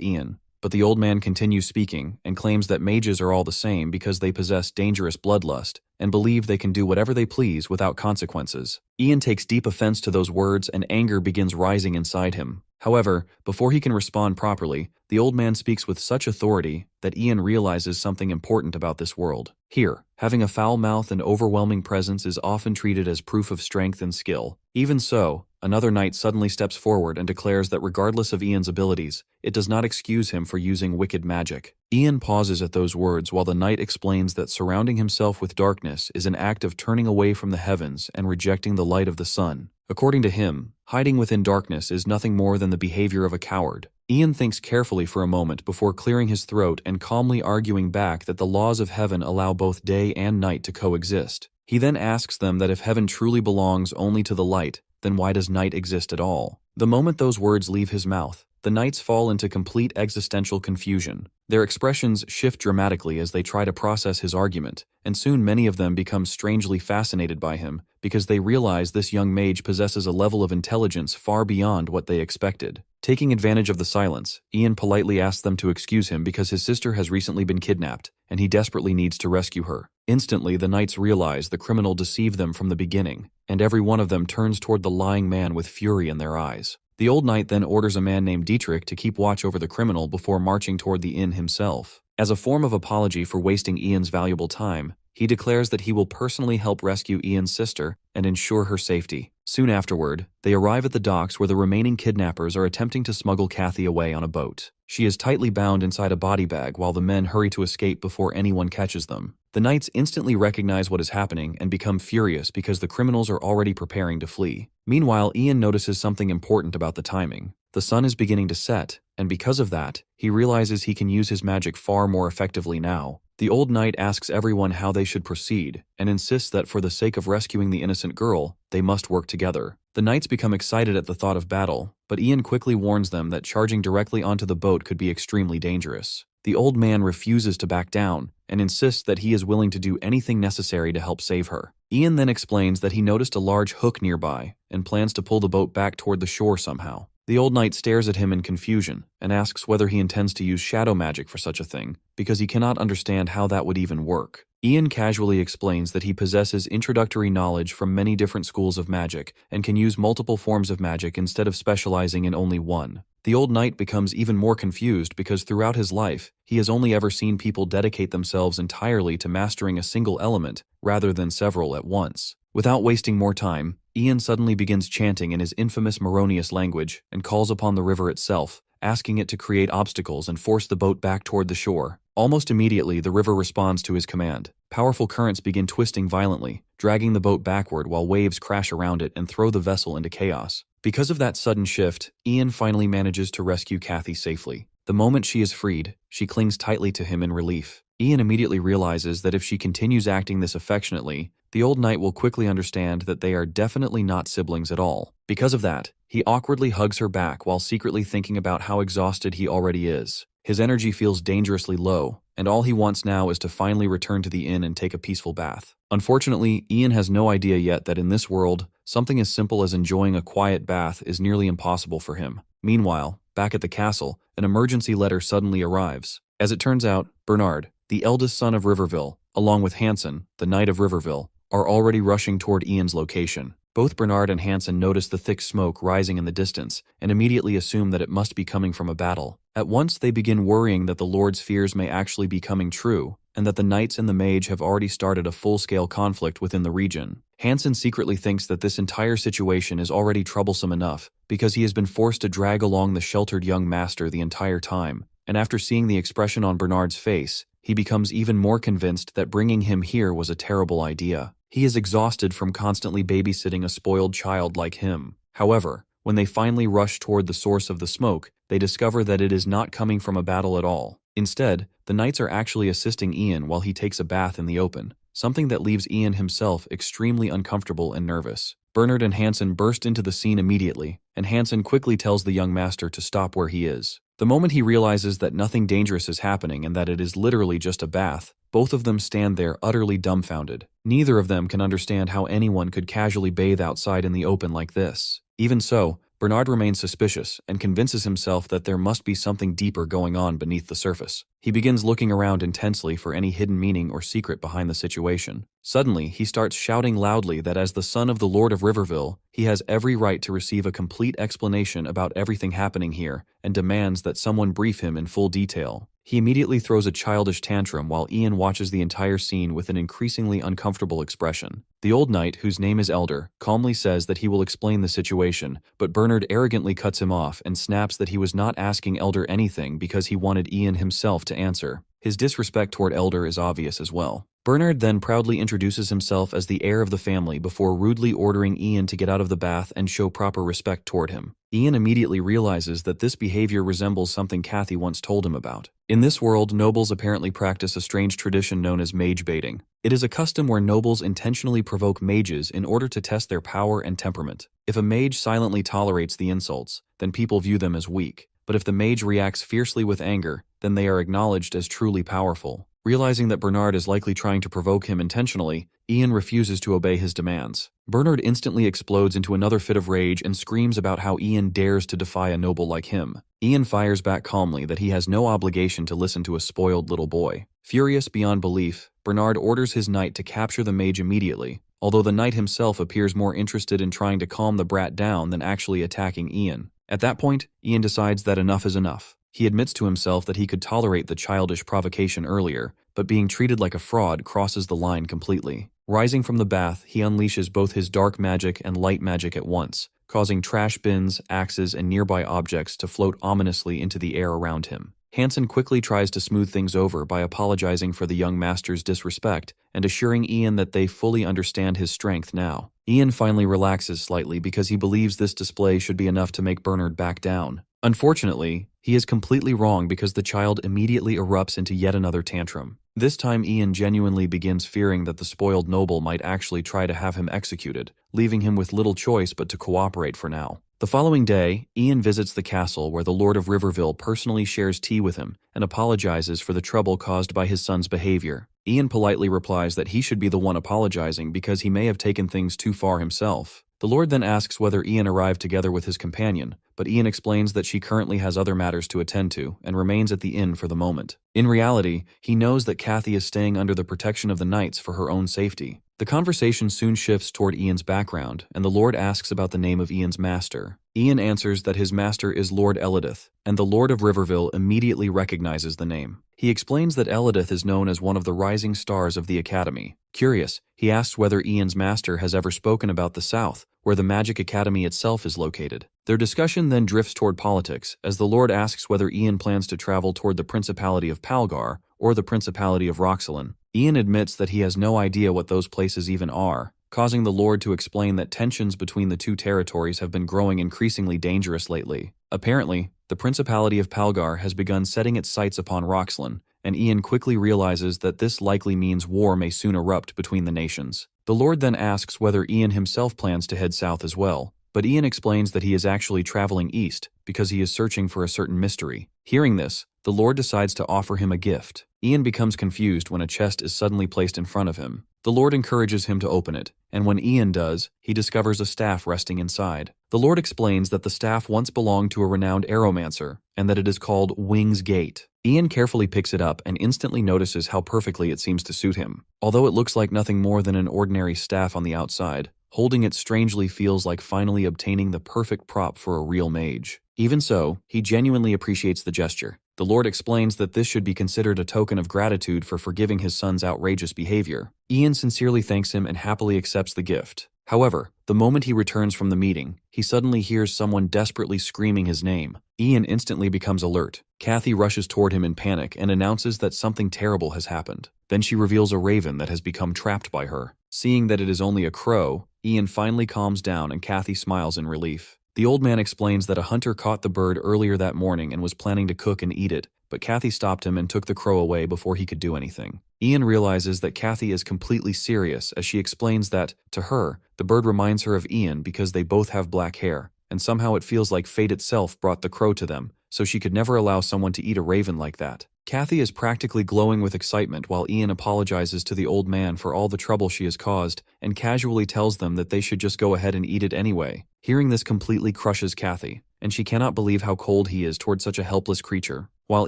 Ian, but the old man continues speaking and claims that mages are all the same because they possess dangerous bloodlust and believe they can do whatever they please without consequences. Ian takes deep offense to those words and anger begins rising inside him. However, before he can respond properly, the old man speaks with such authority that Ian realizes something important about this world. Here, having a foul mouth and overwhelming presence is often treated as proof of strength and skill. Even so, another knight suddenly steps forward and declares that regardless of Ian's abilities, it does not excuse him for using wicked magic. Ian pauses at those words while the knight explains that surrounding himself with darkness is an act of turning away from the heavens and rejecting the light of the sun. According to him, hiding within darkness is nothing more than the behavior of a coward. Ian thinks carefully for a moment before clearing his throat and calmly arguing back that the laws of heaven allow both day and night to coexist. He then asks them that if heaven truly belongs only to the light, then why does night exist at all? The moment those words leave his mouth, the knights fall into complete existential confusion. Their expressions shift dramatically as they try to process his argument, and soon many of them become strangely fascinated by him because they realize this young mage possesses a level of intelligence far beyond what they expected. Taking advantage of the silence, Ian politely asks them to excuse him because his sister has recently been kidnapped, and he desperately needs to rescue her. Instantly, the knights realize the criminal deceived them from the beginning, and every one of them turns toward the lying man with fury in their eyes. The old knight then orders a man named Dietrich to keep watch over the criminal before marching toward the inn himself. As a form of apology for wasting Ian's valuable time, he declares that he will personally help rescue Ian's sister and ensure her safety. Soon afterward, they arrive at the docks where the remaining kidnappers are attempting to smuggle Kathy away on a boat. She is tightly bound inside a body bag while the men hurry to escape before anyone catches them. The knights instantly recognize what is happening and become furious because the criminals are already preparing to flee. Meanwhile, Ian notices something important about the timing. The sun is beginning to set, and because of that, he realizes he can use his magic far more effectively now. The old knight asks everyone how they should proceed, and insists that for the sake of rescuing the innocent girl, they must work together. The knights become excited at the thought of battle, but Ian quickly warns them that charging directly onto the boat could be extremely dangerous. The old man refuses to back down, and insists that he is willing to do anything necessary to help save her. Ian then explains that he noticed a large hook nearby, and plans to pull the boat back toward the shore somehow. The old knight stares at him in confusion, and asks whether he intends to use shadow magic for such a thing, because he cannot understand how that would even work. Ian casually explains that he possesses introductory knowledge from many different schools of magic, and can use multiple forms of magic instead of specializing in only one. The old knight becomes even more confused because throughout his life, he has only ever seen people dedicate themselves entirely to mastering a single element, rather than several at once. Without wasting more time, Ian suddenly begins chanting in his infamous Moronius language and calls upon the river itself, asking it to create obstacles and force the boat back toward the shore. Almost immediately, the river responds to his command. Powerful currents begin twisting violently, dragging the boat backward while waves crash around it and throw the vessel into chaos. Because of that sudden shift, Ian finally manages to rescue Kathy safely. The moment she is freed, she clings tightly to him in relief. Ian immediately realizes that if she continues acting this affectionately, the old knight will quickly understand that they are definitely not siblings at all. Because of that, he awkwardly hugs her back while secretly thinking about how exhausted he already is. His energy feels dangerously low, and all he wants now is to finally return to the inn and take a peaceful bath. Unfortunately, Ian has no idea yet that in this world, something as simple as enjoying a quiet bath is nearly impossible for him. Meanwhile, back at the castle, an emergency letter suddenly arrives. As it turns out, Bernard, the eldest son of Riverville, along with Hansen, the Knight of Riverville, are already rushing toward Ian's location. Both Bernard and Hansen notice the thick smoke rising in the distance and immediately assume that it must be coming from a battle. At once they begin worrying that the Lord's fears may actually be coming true, and that the knights and the mage have already started a full-scale conflict within the region. Hansen secretly thinks that this entire situation is already troublesome enough because he has been forced to drag along the sheltered young master the entire time, and after seeing the expression on Bernard's face, he becomes even more convinced that bringing him here was a terrible idea. He is exhausted from constantly babysitting a spoiled child like him. However, when they finally rush toward the source of the smoke, they discover that it is not coming from a battle at all. Instead, the knights are actually assisting Ian while he takes a bath in the open, something that leaves Ian himself extremely uncomfortable and nervous. Bernard and Hansen burst into the scene immediately, and Hansen quickly tells the young master to stop where he is. The moment he realizes that nothing dangerous is happening and that it is literally just a bath, both of them stand there utterly dumbfounded. Neither of them can understand how anyone could casually bathe outside in the open like this. Even so, Bernard remains suspicious and convinces himself that there must be something deeper going on beneath the surface. He begins looking around intensely for any hidden meaning or secret behind the situation. Suddenly, he starts shouting loudly that as the son of the Lord of Riverville, he has every right to receive a complete explanation about everything happening here and demands that someone brief him in full detail. He immediately throws a childish tantrum while Ian watches the entire scene with an increasingly uncomfortable expression. The old knight, whose name is Elder, calmly says that he will explain the situation, but Bernard arrogantly cuts him off and snaps that he was not asking Elder anything because he wanted Ian himself to answer. His disrespect toward Elder is obvious as well. Bernard then proudly introduces himself as the heir of the family before rudely ordering Ian to get out of the bath and show proper respect toward him. Ian immediately realizes that this behavior resembles something Kathy once told him about. In this world, nobles apparently practice a strange tradition known as mage baiting. It is a custom where nobles intentionally provoke mages in order to test their power and temperament. If a mage silently tolerates the insults, then people view them as weak. But if the mage reacts fiercely with anger, then they are acknowledged as truly powerful. Realizing that Bernard is likely trying to provoke him intentionally, Ian refuses to obey his demands. Bernard instantly explodes into another fit of rage and screams about how Ian dares to defy a noble like him. Ian fires back calmly that he has no obligation to listen to a spoiled little boy. Furious beyond belief, Bernard orders his knight to capture the mage immediately, although the knight himself appears more interested in trying to calm the brat down than actually attacking Ian. At that point, Ian decides that enough is enough. He admits to himself that he could tolerate the childish provocation earlier, but being treated like a fraud crosses the line completely. Rising from the bath, he unleashes both his dark magic and light magic at once, causing trash bins, axes, and nearby objects to float ominously into the air around him. Hansen quickly tries to smooth things over by apologizing for the young master's disrespect and assuring Ian that they fully understand his strength now. Ian finally relaxes slightly because he believes this display should be enough to make Bernard back down. Unfortunately, he is completely wrong because the child immediately erupts into yet another tantrum. This time Ian genuinely begins fearing that the spoiled noble might actually try to have him executed, leaving him with little choice but to cooperate for now. The following day, Ian visits the castle where the Lord of Riverville personally shares tea with him and apologizes for the trouble caused by his son's behavior. Ian politely replies that he should be the one apologizing because he may have taken things too far himself. The Lord then asks whether Ian arrived together with his companion, but Ian explains that she currently has other matters to attend to and remains at the inn for the moment. In reality, he knows that Kathy is staying under the protection of the knights for her own safety. The conversation soon shifts toward Ian's background, and the Lord asks about the name of Ian's master. Ian answers that his master is Lord Elidith, and the Lord of Riverville immediately recognizes the name. He explains that Elidith is known as one of the rising stars of the Academy. Curious, he asks whether Ian's master has ever spoken about the South, where the Magic Academy itself is located. Their discussion then drifts toward politics, as the Lord asks whether Ian plans to travel toward the Principality of Palgar or the Principality of Roxelin. Ian admits that he has no idea what those places even are, causing the Lord to explain that tensions between the two territories have been growing increasingly dangerous lately. Apparently, the Principality of Palgar has begun setting its sights upon Roxelin, and Ian quickly realizes that this likely means war may soon erupt between the nations. The Lord then asks whether Ian himself plans to head south as well, but Ian explains that he is actually traveling east because he is searching for a certain mystery. Hearing this, the Lord decides to offer him a gift. Ian becomes confused when a chest is suddenly placed in front of him. The Lord encourages him to open it, and when Ian does, he discovers a staff resting inside. The Lord explains that the staff once belonged to a renowned aeromancer, and that it is called Wing's Gate. Ian carefully picks it up and instantly notices how perfectly it seems to suit him. Although it looks like nothing more than an ordinary staff on the outside, holding it strangely feels like finally obtaining the perfect prop for a real mage. Even so, he genuinely appreciates the gesture. The Lord explains that this should be considered a token of gratitude for forgiving his son's outrageous behavior. Ian sincerely thanks him and happily accepts the gift. However, the moment he returns from the meeting, he suddenly hears someone desperately screaming his name. Ian instantly becomes alert. Kathy rushes toward him in panic and announces that something terrible has happened. Then she reveals a raven that has become trapped by her. Seeing that it is only a crow, Ian finally calms down and Kathy smiles in relief. The old man explains that a hunter caught the bird earlier that morning and was planning to cook and eat it, but Kathy stopped him and took the crow away before he could do anything. Ian realizes that Kathy is completely serious as she explains that, to her, the bird reminds her of Ian because they both have black hair, and somehow it feels like fate itself brought the crow to them, so she could never allow someone to eat a raven like that. Kathy is practically glowing with excitement while Ian apologizes to the old man for all the trouble she has caused and casually tells them that they should just go ahead and eat it anyway. Hearing this completely crushes Kathy, and she cannot believe how cold he is toward such a helpless creature. While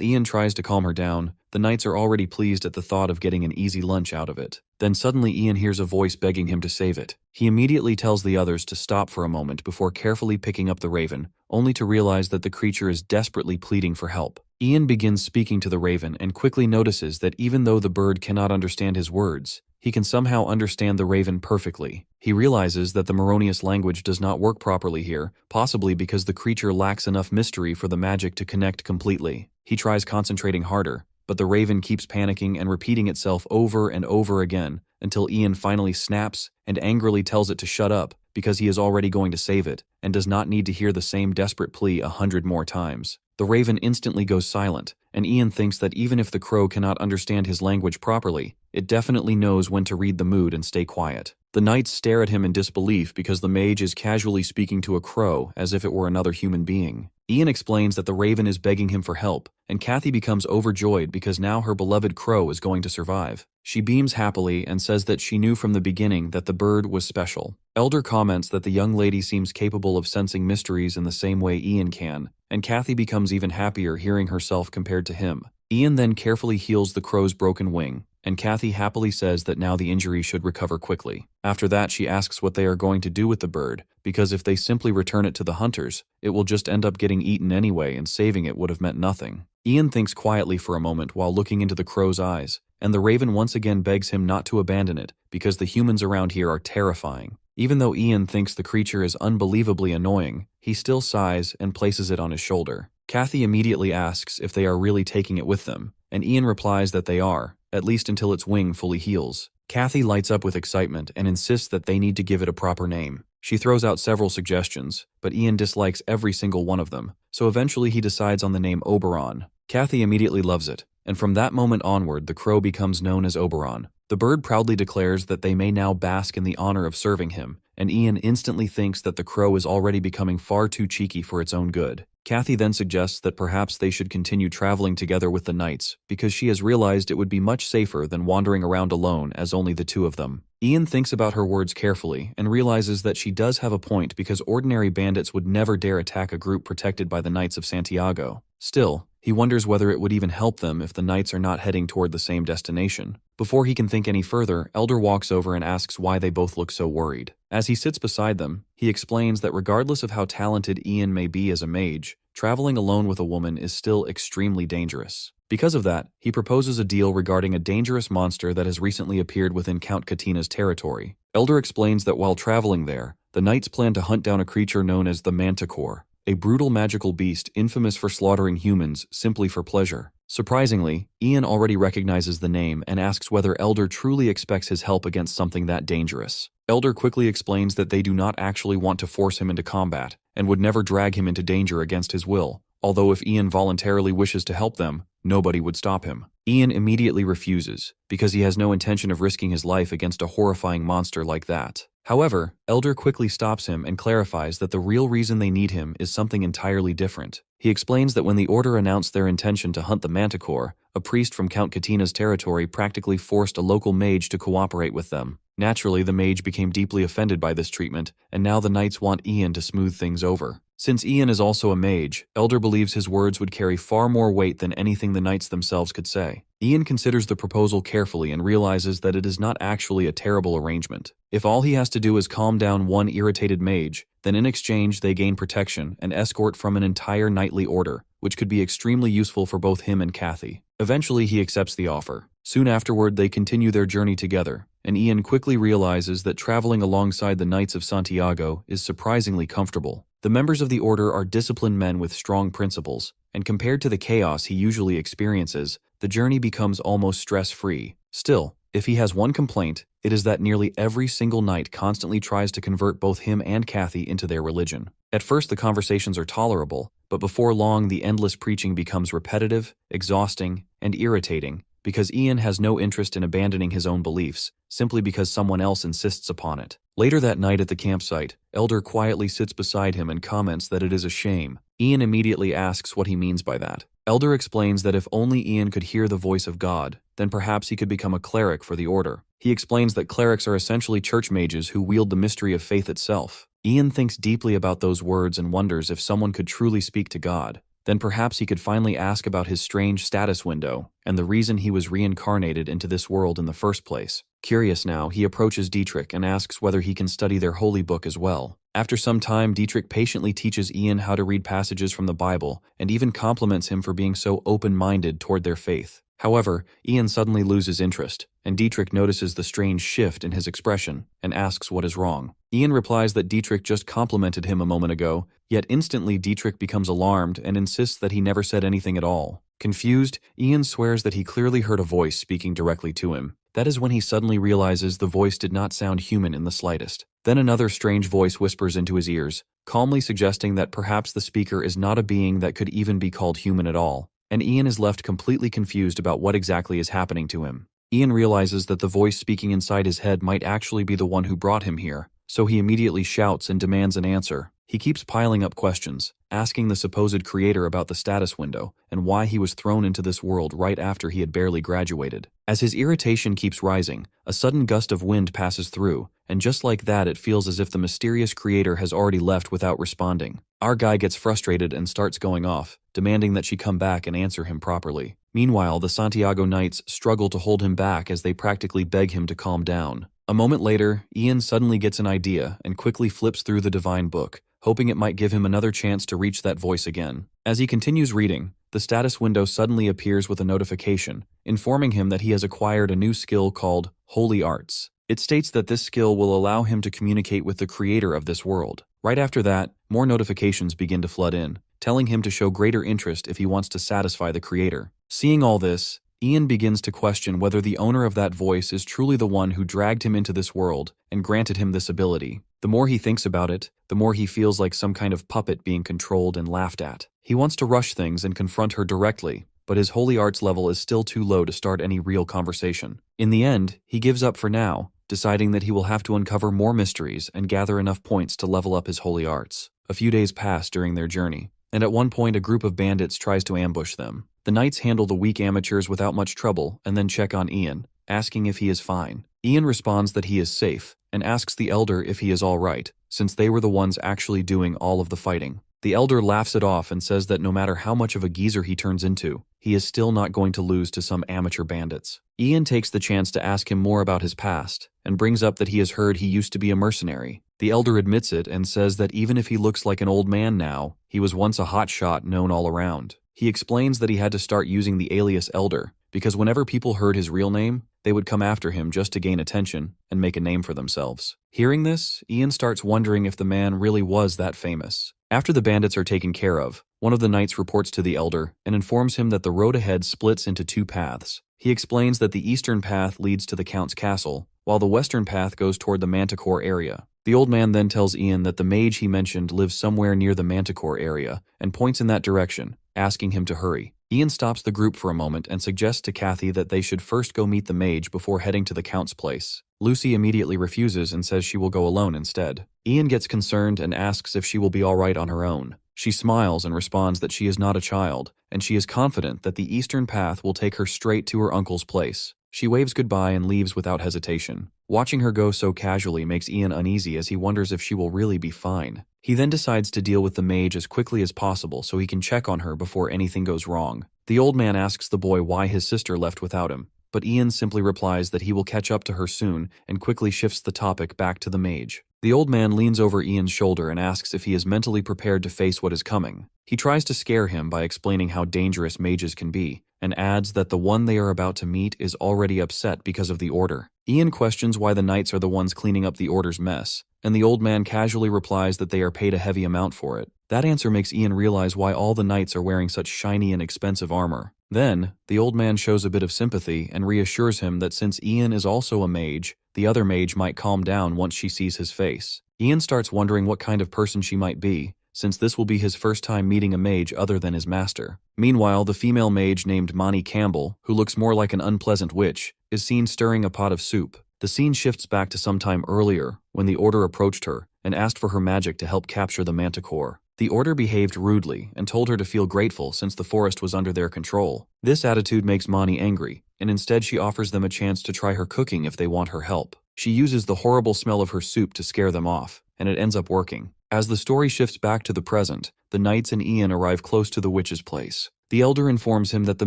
Ian tries to calm her down, the knights are already pleased at the thought of getting an easy lunch out of it. Then suddenly Ian hears a voice begging him to save it. He immediately tells the others to stop for a moment before carefully picking up the raven, only to realize that the creature is desperately pleading for help. Ian begins speaking to the raven and quickly notices that even though the bird cannot understand his words, he can somehow understand the raven perfectly. He realizes that the Moronius language does not work properly here, possibly because the creature lacks enough mystery for the magic to connect completely. He tries concentrating harder, but the raven keeps panicking and repeating itself over and over again until Ian finally snaps and angrily tells it to shut up because he is already going to save it and does not need to hear the same desperate plea 100 more times. The raven instantly goes silent, and Ian thinks that even if the crow cannot understand his language properly, it definitely knows when to read the mood and stay quiet. The knights stare at him in disbelief because the mage is casually speaking to a crow as if it were another human being. Ian explains that the raven is begging him for help, and Kathy becomes overjoyed because now her beloved crow is going to survive. She beams happily and says that she knew from the beginning that the bird was special. Elder comments that the young lady seems capable of sensing mysteries in the same way Ian can, and Kathy becomes even happier hearing herself compared to him. Ian then carefully heals the crow's broken wing, and Kathy happily says that now the injury should recover quickly. After that, she asks what they are going to do with the bird, because if they simply return it to the hunters, it will just end up getting eaten anyway and saving it would have meant nothing. Ian thinks quietly for a moment while looking into the crow's eyes, and the raven once again begs him not to abandon it because the humans around here are terrifying. Even though Ian thinks the creature is unbelievably annoying, he still sighs and places it on his shoulder. Kathy immediately asks if they are really taking it with them, and Ian replies that they are, at least until its wing fully heals. Kathy lights up with excitement and insists that they need to give it a proper name. She throws out several suggestions, but Ian dislikes every single one of them, so eventually he decides on the name Oberon. Kathy immediately loves it, and from that moment onward the crow becomes known as Oberon. The bird proudly declares that they may now bask in the honor of serving him, and Ian instantly thinks that the crow is already becoming far too cheeky for its own good. Kathy then suggests that perhaps they should continue traveling together with the knights, because she has realized it would be much safer than wandering around alone as only the two of them. Ian thinks about her words carefully and realizes that she does have a point because ordinary bandits would never dare attack a group protected by the Knights of Santiago. Still, he wonders whether it would even help them if the knights are not heading toward the same destination. Before he can think any further, Elder walks over and asks why they both look so worried. As he sits beside them, he explains that regardless of how talented Ian may be as a mage, traveling alone with a woman is still extremely dangerous. Because of that, he proposes a deal regarding a dangerous monster that has recently appeared within Count Katina's territory. Elder explains that while traveling there, the knights plan to hunt down a creature known as the Manticore, a brutal magical beast infamous for slaughtering humans simply for pleasure. Surprisingly, Ian already recognizes the name and asks whether Elder truly expects his help against something that dangerous. Elder quickly explains that they do not actually want to force him into combat, and would never drag him into danger against his will, although if Ian voluntarily wishes to help them, nobody would stop him. Ian immediately refuses, because he has no intention of risking his life against a horrifying monster like that. However, Elder quickly stops him and clarifies that the real reason they need him is something entirely different. He explains that when the Order announced their intention to hunt the Manticore, a priest from Count Katina's territory practically forced a local mage to cooperate with them. Naturally, the mage became deeply offended by this treatment, and now the knights want Ian to smooth things over. Since Ian is also a mage, Elder believes his words would carry far more weight than anything the knights themselves could say. Ian considers the proposal carefully and realizes that it is not actually a terrible arrangement. If all he has to do is calm down one irritated mage, then in exchange they gain protection and escort from an entire knightly order, which could be extremely useful for both him and Kathy. Eventually he accepts the offer. Soon afterward they continue their journey together, and Ian quickly realizes that traveling alongside the Knights of Santiago is surprisingly comfortable. The members of the order are disciplined men with strong principles, and compared to the chaos he usually experiences, the journey becomes almost stress-free. Still, if he has one complaint, it is that nearly every single knight constantly tries to convert both him and Kathy into their religion. At first the conversations are tolerable, but before long the endless preaching becomes repetitive, exhausting, and irritating, because Ian has no interest in abandoning his own beliefs, simply because someone else insists upon it. Later that night at the campsite, Elder quietly sits beside him and comments that it is a shame. Ian immediately asks what he means by that. Elder explains that if only Ian could hear the voice of God, then perhaps he could become a cleric for the order. He explains that clerics are essentially church mages who wield the mystery of faith itself. Ian thinks deeply about those words and wonders if someone could truly speak to God. Then perhaps he could finally ask about his strange status window and the reason he was reincarnated into this world in the first place. Curious now, he approaches Dietrich and asks whether he can study their holy book as well. After some time, Dietrich patiently teaches Ian how to read passages from the Bible and even compliments him for being so open-minded toward their faith. However, Ian suddenly loses interest, and Dietrich notices the strange shift in his expression and asks what is wrong. Ian replies that Dietrich just complimented him a moment ago, yet instantly Dietrich becomes alarmed and insists that he never said anything at all. Confused, Ian swears that he clearly heard a voice speaking directly to him. That is when he suddenly realizes the voice did not sound human in the slightest. Then another strange voice whispers into his ears, calmly suggesting that perhaps the speaker is not a being that could even be called human at all. And Ian is left completely confused about what exactly is happening to him. Ian realizes that the voice speaking inside his head might actually be the one who brought him here, so he immediately shouts and demands an answer. He keeps piling up questions, asking the supposed creator about the status window and why he was thrown into this world right after he had barely graduated. As his irritation keeps rising, a sudden gust of wind passes through, and just like that it feels as if the mysterious creator has already left without responding. Our guy gets frustrated and starts going off, demanding that she come back and answer him properly. Meanwhile, the Santiago Knights struggle to hold him back as they practically beg him to calm down. A moment later, Ian suddenly gets an idea and quickly flips through the divine book, hoping it might give him another chance to reach that voice again. As he continues reading, the status window suddenly appears with a notification, informing him that he has acquired a new skill called Holy Arts. It states that this skill will allow him to communicate with the creator of this world. Right after that, more notifications begin to flood in, telling him to show greater interest if he wants to satisfy the creator. Seeing all this, Ian begins to question whether the owner of that voice is truly the one who dragged him into this world and granted him this ability. The more he thinks about it, the more he feels like some kind of puppet being controlled and laughed at. He wants to rush things and confront her directly, but his holy arts level is still too low to start any real conversation. In the end, he gives up for now, deciding that he will have to uncover more mysteries and gather enough points to level up his holy arts. A few days pass during their journey, and at one point a group of bandits tries to ambush them. The knights handle the weak amateurs without much trouble and then check on Ian, asking if he is fine. Ian responds that he is safe and asks the elder if he is all right, since they were the ones actually doing all of the fighting. The elder laughs it off and says that no matter how much of a geezer he turns into, he is still not going to lose to some amateur bandits. Ian takes the chance to ask him more about his past and brings up that he has heard he used to be a mercenary. The elder admits it and says that even if he looks like an old man now, he was once a hotshot known all around. He explains that he had to start using the alias Elder because whenever people heard his real name, they would come after him just to gain attention and make a name for themselves. Hearing this, Ian starts wondering if the man really was that famous. After the bandits are taken care of, one of the knights reports to the elder and informs him that the road ahead splits into two paths. He explains that the eastern path leads to the Count's castle, while the western path goes toward the Manticore area. The old man then tells Ian that the mage he mentioned lives somewhere near the Manticore area and points in that direction, asking him to hurry. Ian stops the group for a moment and suggests to Kathy that they should first go meet the mage before heading to the Count's place. Lucy immediately refuses and says she will go alone instead. Ian gets concerned and asks if she will be all right on her own. She smiles and responds that she is not a child, and she is confident that the eastern path will take her straight to her uncle's place. She waves goodbye and leaves without hesitation. Watching her go so casually makes Ian uneasy as he wonders if she will really be fine. He then decides to deal with the mage as quickly as possible so he can check on her before anything goes wrong. The old man asks the boy why his sister left without him, but Ian simply replies that he will catch up to her soon and quickly shifts the topic back to the mage. The old man leans over Ian's shoulder and asks if he is mentally prepared to face what is coming. He tries to scare him by explaining how dangerous mages can be, and adds that the one they are about to meet is already upset because of the order. Ian questions why the knights are the ones cleaning up the order's mess, and the old man casually replies that they are paid a heavy amount for it. That answer makes Ian realize why all the knights are wearing such shiny and expensive armor. Then, the old man shows a bit of sympathy and reassures him that since Ian is also a mage, the other mage might calm down once she sees his face. Ian starts wondering what kind of person she might be, since this will be his first time meeting a mage other than his master. Meanwhile, the female mage named Monty Campbell, who looks more like an unpleasant witch, is seen stirring a pot of soup. The scene shifts back to some time earlier, when the Order approached her and asked for her magic to help capture the Manticore. The Order behaved rudely and told her to feel grateful since the forest was under their control. This attitude makes Monty angry, and instead she offers them a chance to try her cooking if they want her help. She uses the horrible smell of her soup to scare them off, and it ends up working. As the story shifts back to the present, the knights and Ian arrive close to the witch's place. The elder informs him that the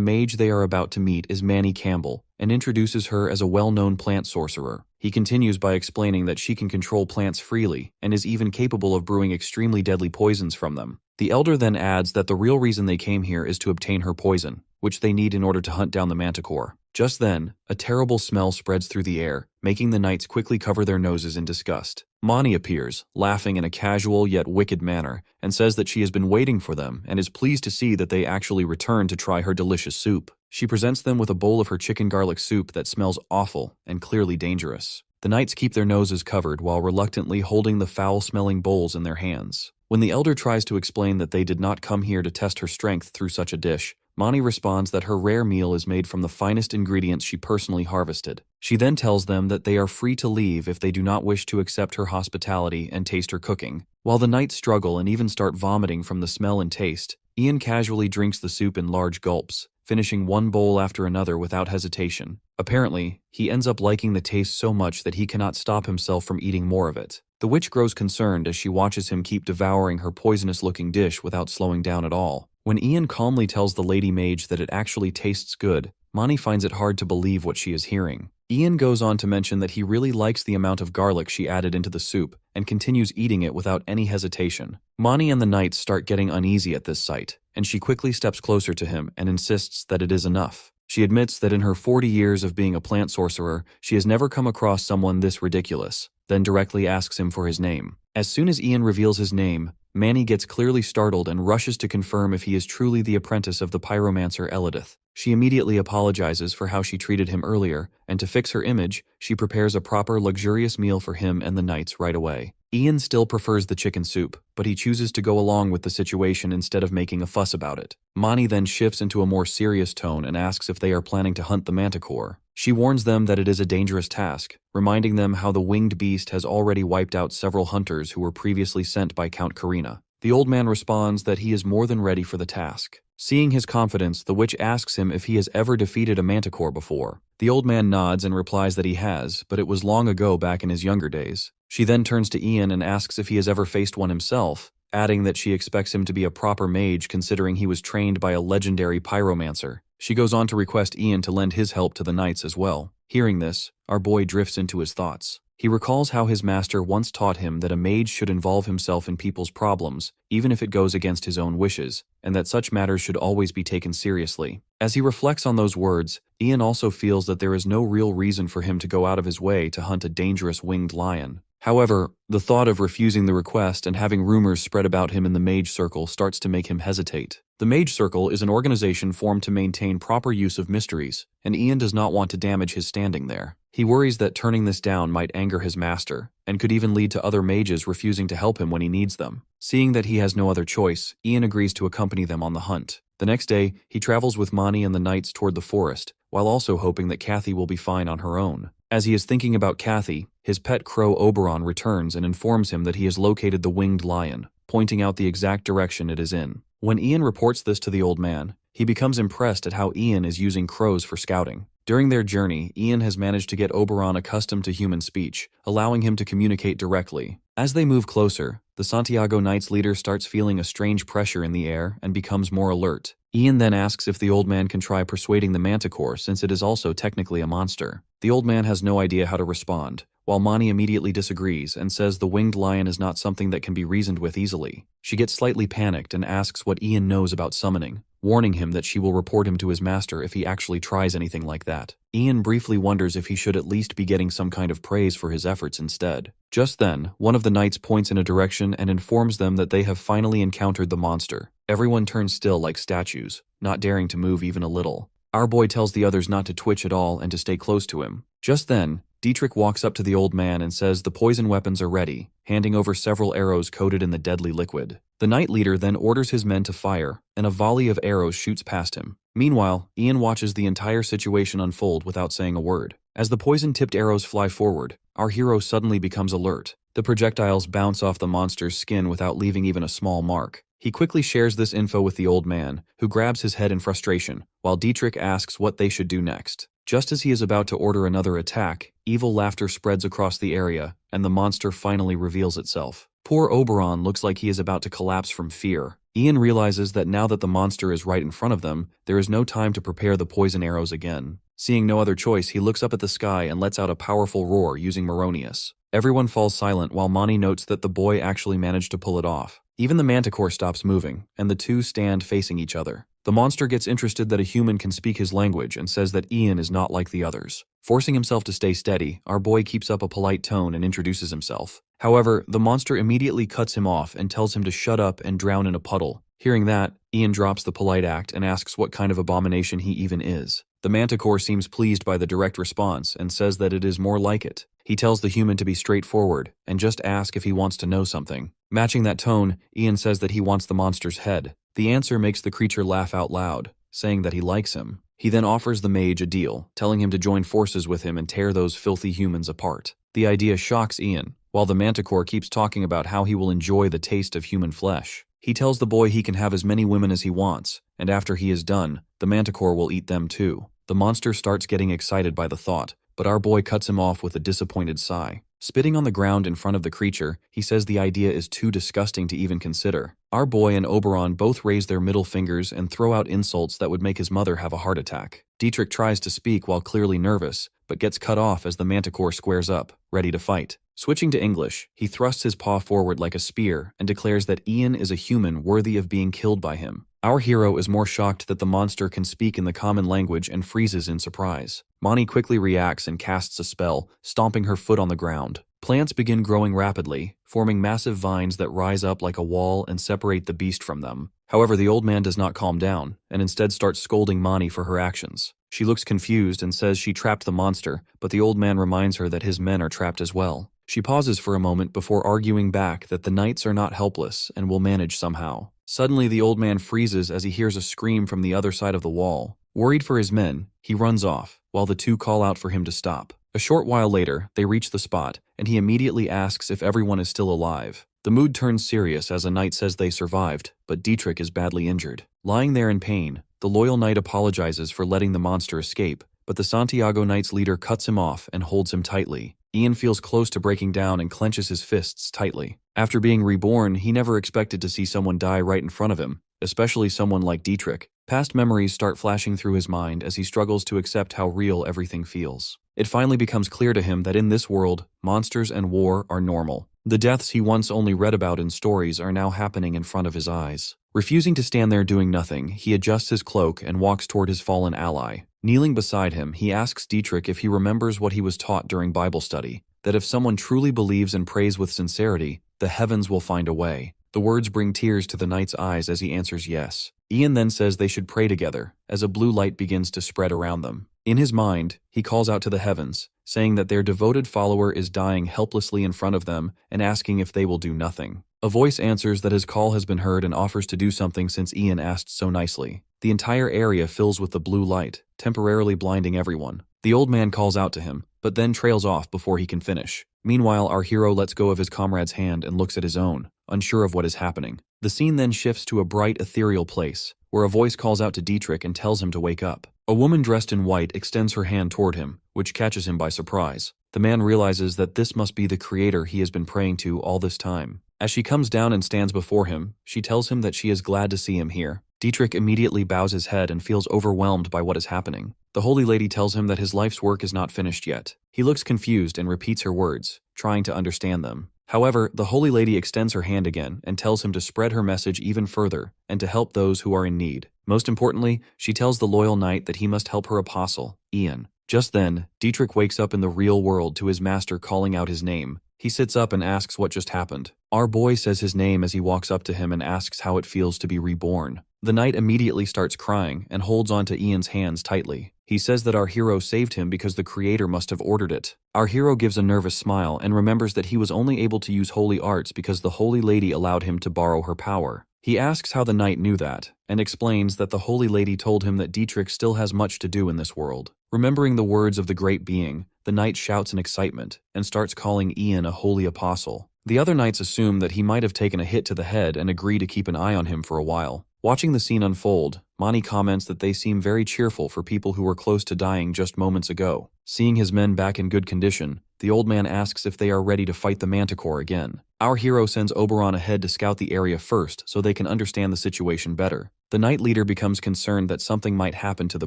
mage they are about to meet is Manny Campbell and introduces her as a well-known plant sorcerer. He continues by explaining that she can control plants freely and is even capable of brewing extremely deadly poisons from them. The elder then adds that the real reason they came here is to obtain her poison, which they need in order to hunt down the Manticore. Just then, a terrible smell spreads through the air, making the knights quickly cover their noses in disgust. Mani appears, laughing in a casual yet wicked manner, and says that she has been waiting for them and is pleased to see that they actually return to try her delicious soup. She presents them with a bowl of her chicken garlic soup that smells awful and clearly dangerous. The knights keep their noses covered while reluctantly holding the foul-smelling bowls in their hands. When the elder tries to explain that they did not come here to test her strength through such a dish, Mani responds that her rare meal is made from the finest ingredients she personally harvested. She then tells them that they are free to leave if they do not wish to accept her hospitality and taste her cooking. While the knights struggle and even start vomiting from the smell and taste, Ian casually drinks the soup in large gulps, finishing one bowl after another without hesitation. Apparently, he ends up liking the taste so much that he cannot stop himself from eating more of it. The witch grows concerned as she watches him keep devouring her poisonous-looking dish without slowing down at all. When Ian calmly tells the lady mage that it actually tastes good, Mani finds it hard to believe what she is hearing. Ian goes on to mention that he really likes the amount of garlic she added into the soup and continues eating it without any hesitation. Mani and the knights start getting uneasy at this sight, and she quickly steps closer to him and insists that it is enough. She admits that in her 40 years of being a plant sorcerer, she has never come across someone this ridiculous, then directly asks him for his name. As soon as Ian reveals his name, Manny gets clearly startled and rushes to confirm if he is truly the apprentice of the pyromancer Elidith. She immediately apologizes for how she treated him earlier, and to fix her image, she prepares a proper luxurious meal for him and the knights right away. Ian still prefers the chicken soup, but he chooses to go along with the situation instead of making a fuss about it. Mani then shifts into a more serious tone and asks if they are planning to hunt the Manticore. She warns them that it is a dangerous task, reminding them how the winged beast has already wiped out several hunters who were previously sent by Count Karina. The old man responds that he is more than ready for the task. Seeing his confidence, the witch asks him if he has ever defeated a Manticore before. The old man nods and replies that he has, but it was long ago back in his younger days. She then turns to Ian and asks if he has ever faced one himself, adding that she expects him to be a proper mage considering he was trained by a legendary pyromancer. She goes on to request Ian to lend his help to the knights as well. Hearing this, our boy drifts into his thoughts. He recalls how his master once taught him that a mage should involve himself in people's problems, even if it goes against his own wishes, and that such matters should always be taken seriously. As he reflects on those words, Ian also feels that there is no real reason for him to go out of his way to hunt a dangerous winged lion. However, the thought of refusing the request and having rumors spread about him in the mage circle starts to make him hesitate. The Mage Circle is an organization formed to maintain proper use of mysteries, and Ian does not want to damage his standing there. He worries that turning this down might anger his master, and could even lead to other mages refusing to help him when he needs them. Seeing that he has no other choice, Ian agrees to accompany them on the hunt. The next day, he travels with Mani and the knights toward the forest, while also hoping that Kathy will be fine on her own. As he is thinking about Kathy, his pet crow Oberon returns and informs him that he has located the winged lion, pointing out the exact direction it is in. When Ian reports this to the old man, He becomes impressed at how Ian is using crows for scouting. During their journey, Ian has managed to get Oberon accustomed to human speech, allowing him to communicate directly. As they move closer, the Santiago Knights leader starts feeling a strange pressure in the air and becomes more alert. Ian then asks if the old man can try persuading the manticore since it is also technically a monster. The old man has no idea how to respond, while Mani immediately disagrees and says the winged lion is not something that can be reasoned with easily. She gets slightly panicked and asks what Ian knows about summoning, warning him that she will report him to his master if he actually tries anything like that. Ian briefly wonders if he should at least be getting some kind of praise for his efforts instead. Just then, one of the knights points in a direction and informs them that they have finally encountered the monster. Everyone turns still like statues, not daring to move even a little. Our boy tells the others not to twitch at all and to stay close to him. Just then, Dietrich walks up to the old man and says the poison weapons are ready, handing over several arrows coated in the deadly liquid. The knight leader then orders his men to fire, and a volley of arrows shoots past him. Meanwhile, Ian watches the entire situation unfold without saying a word. As the poison-tipped arrows fly forward, our hero suddenly becomes alert. The projectiles bounce off the monster's skin without leaving even a small mark. He quickly shares this info with the old man, who grabs his head in frustration, while Dietrich asks what they should do next. Just as he is about to order another attack, evil laughter spreads across the area, and the monster finally reveals itself. Poor Oberon looks like he is about to collapse from fear. Ian realizes that now that the monster is right in front of them, there is no time to prepare the poison arrows again. Seeing no other choice, he looks up at the sky and lets out a powerful roar using Moronius. Everyone falls silent while Mani notes that the boy actually managed to pull it off. Even the manticore stops moving, and the two stand facing each other. The monster gets interested that a human can speak his language and says that Ian is not like the others. Forcing himself to stay steady, our boy keeps up a polite tone and introduces himself. However, the monster immediately cuts him off and tells him to shut up and drown in a puddle. Hearing that, Ian drops the polite act and asks what kind of abomination he even is. The manticore seems pleased by the direct response and says that it is more like it. He tells the human to be straightforward and just ask if he wants to know something. Matching that tone, Ian says that he wants the monster's head. The answer makes the creature laugh out loud, saying that he likes him. He then offers the mage a deal, telling him to join forces with him and tear those filthy humans apart. The idea shocks Ian, while the manticore keeps talking about how he will enjoy the taste of human flesh. He tells the boy he can have as many women as he wants, and after he is done, the manticore will eat them too. The monster starts getting excited by the thought, but our boy cuts him off with a disappointed sigh. Spitting on the ground in front of the creature, he says the idea is too disgusting to even consider. Our boy and Oberon both raise their middle fingers and throw out insults that would make his mother have a heart attack. Dietrich tries to speak while clearly nervous, but gets cut off as the manticore squares up, ready to fight. Switching to English, he thrusts his paw forward like a spear and declares that Ian is a human worthy of being killed by him. Our hero is more shocked that the monster can speak in the common language and freezes in surprise. Mani quickly reacts and casts a spell, stomping her foot on the ground. Plants begin growing rapidly, forming massive vines that rise up like a wall and separate the beast from them. However, the old man does not calm down, and instead starts scolding Mani for her actions. She looks confused and says she trapped the monster, but the old man reminds her that his men are trapped as well. She pauses for a moment before arguing back that the knights are not helpless and will manage somehow. Suddenly, the old man freezes as he hears a scream from the other side of the wall. Worried for his men, he runs off, while the two call out for him to stop. A short while later, they reach the spot, and he immediately asks if everyone is still alive. The mood turns serious as a knight says they survived, but Dietrich is badly injured. Lying there in pain, the loyal knight apologizes for letting the monster escape, but the Santiago Knights leader cuts him off and holds him tightly. Ian feels close to breaking down and clenches his fists tightly. After being reborn, he never expected to see someone die right in front of him, especially someone like Dietrich. Past memories start flashing through his mind as he struggles to accept how real everything feels. It finally becomes clear to him that in this world, monsters and war are normal. The deaths he once only read about in stories are now happening in front of his eyes. Refusing to stand there doing nothing, he adjusts his cloak and walks toward his fallen ally. Kneeling beside him, he asks Dietrich if he remembers what he was taught during Bible study, that if someone truly believes and prays with sincerity, the heavens will find a way. The words bring tears to the knight's eyes as he answers yes. Ian then says they should pray together, as a blue light begins to spread around them. In his mind, he calls out to the heavens, saying that their devoted follower is dying helplessly in front of them and asking if they will do nothing. A voice answers that his call has been heard and offers to do something since Ian asked so nicely. The entire area fills with the blue light, temporarily blinding everyone. The old man calls out to him, but then trails off before he can finish. Meanwhile, our hero lets go of his comrade's hand and looks at his own, unsure of what is happening. The scene then shifts to a bright, ethereal place, where a voice calls out to Dietrich and tells him to wake up. A woman dressed in white extends her hand toward him, which catches him by surprise. The man realizes that this must be the creator he has been praying to all this time. As she comes down and stands before him, she tells him that she is glad to see him here. Dietrich immediately bows his head and feels overwhelmed by what is happening. The Holy Lady tells him that his life's work is not finished yet. He looks confused and repeats her words, trying to understand them. However, the Holy Lady extends her hand again and tells him to spread her message even further and to help those who are in need. Most importantly, she tells the loyal knight that he must help her apostle, Ian. Just then, Dietrich wakes up in the real world to his master calling out his name. He sits up and asks what just happened. Our boy says his name as he walks up to him and asks how it feels to be reborn. The knight immediately starts crying and holds onto Ian's hands tightly. He says that our hero saved him because the creator must have ordered it. Our hero gives a nervous smile and remembers that he was only able to use holy arts because the Holy Lady allowed him to borrow her power. He asks how the knight knew that, and explains that the Holy Lady told him that Dietrich still has much to do in this world. Remembering the words of the great being, the knight shouts in excitement and starts calling Ian a holy apostle. The other knights assume that he might have taken a hit to the head and agree to keep an eye on him for a while. Watching the scene unfold, Mani comments that they seem very cheerful for people who were close to dying just moments ago. Seeing his men back in good condition, the old man asks if they are ready to fight the Manticore again. Our hero sends Oberon ahead to scout the area first so they can understand the situation better. The knight leader becomes concerned that something might happen to the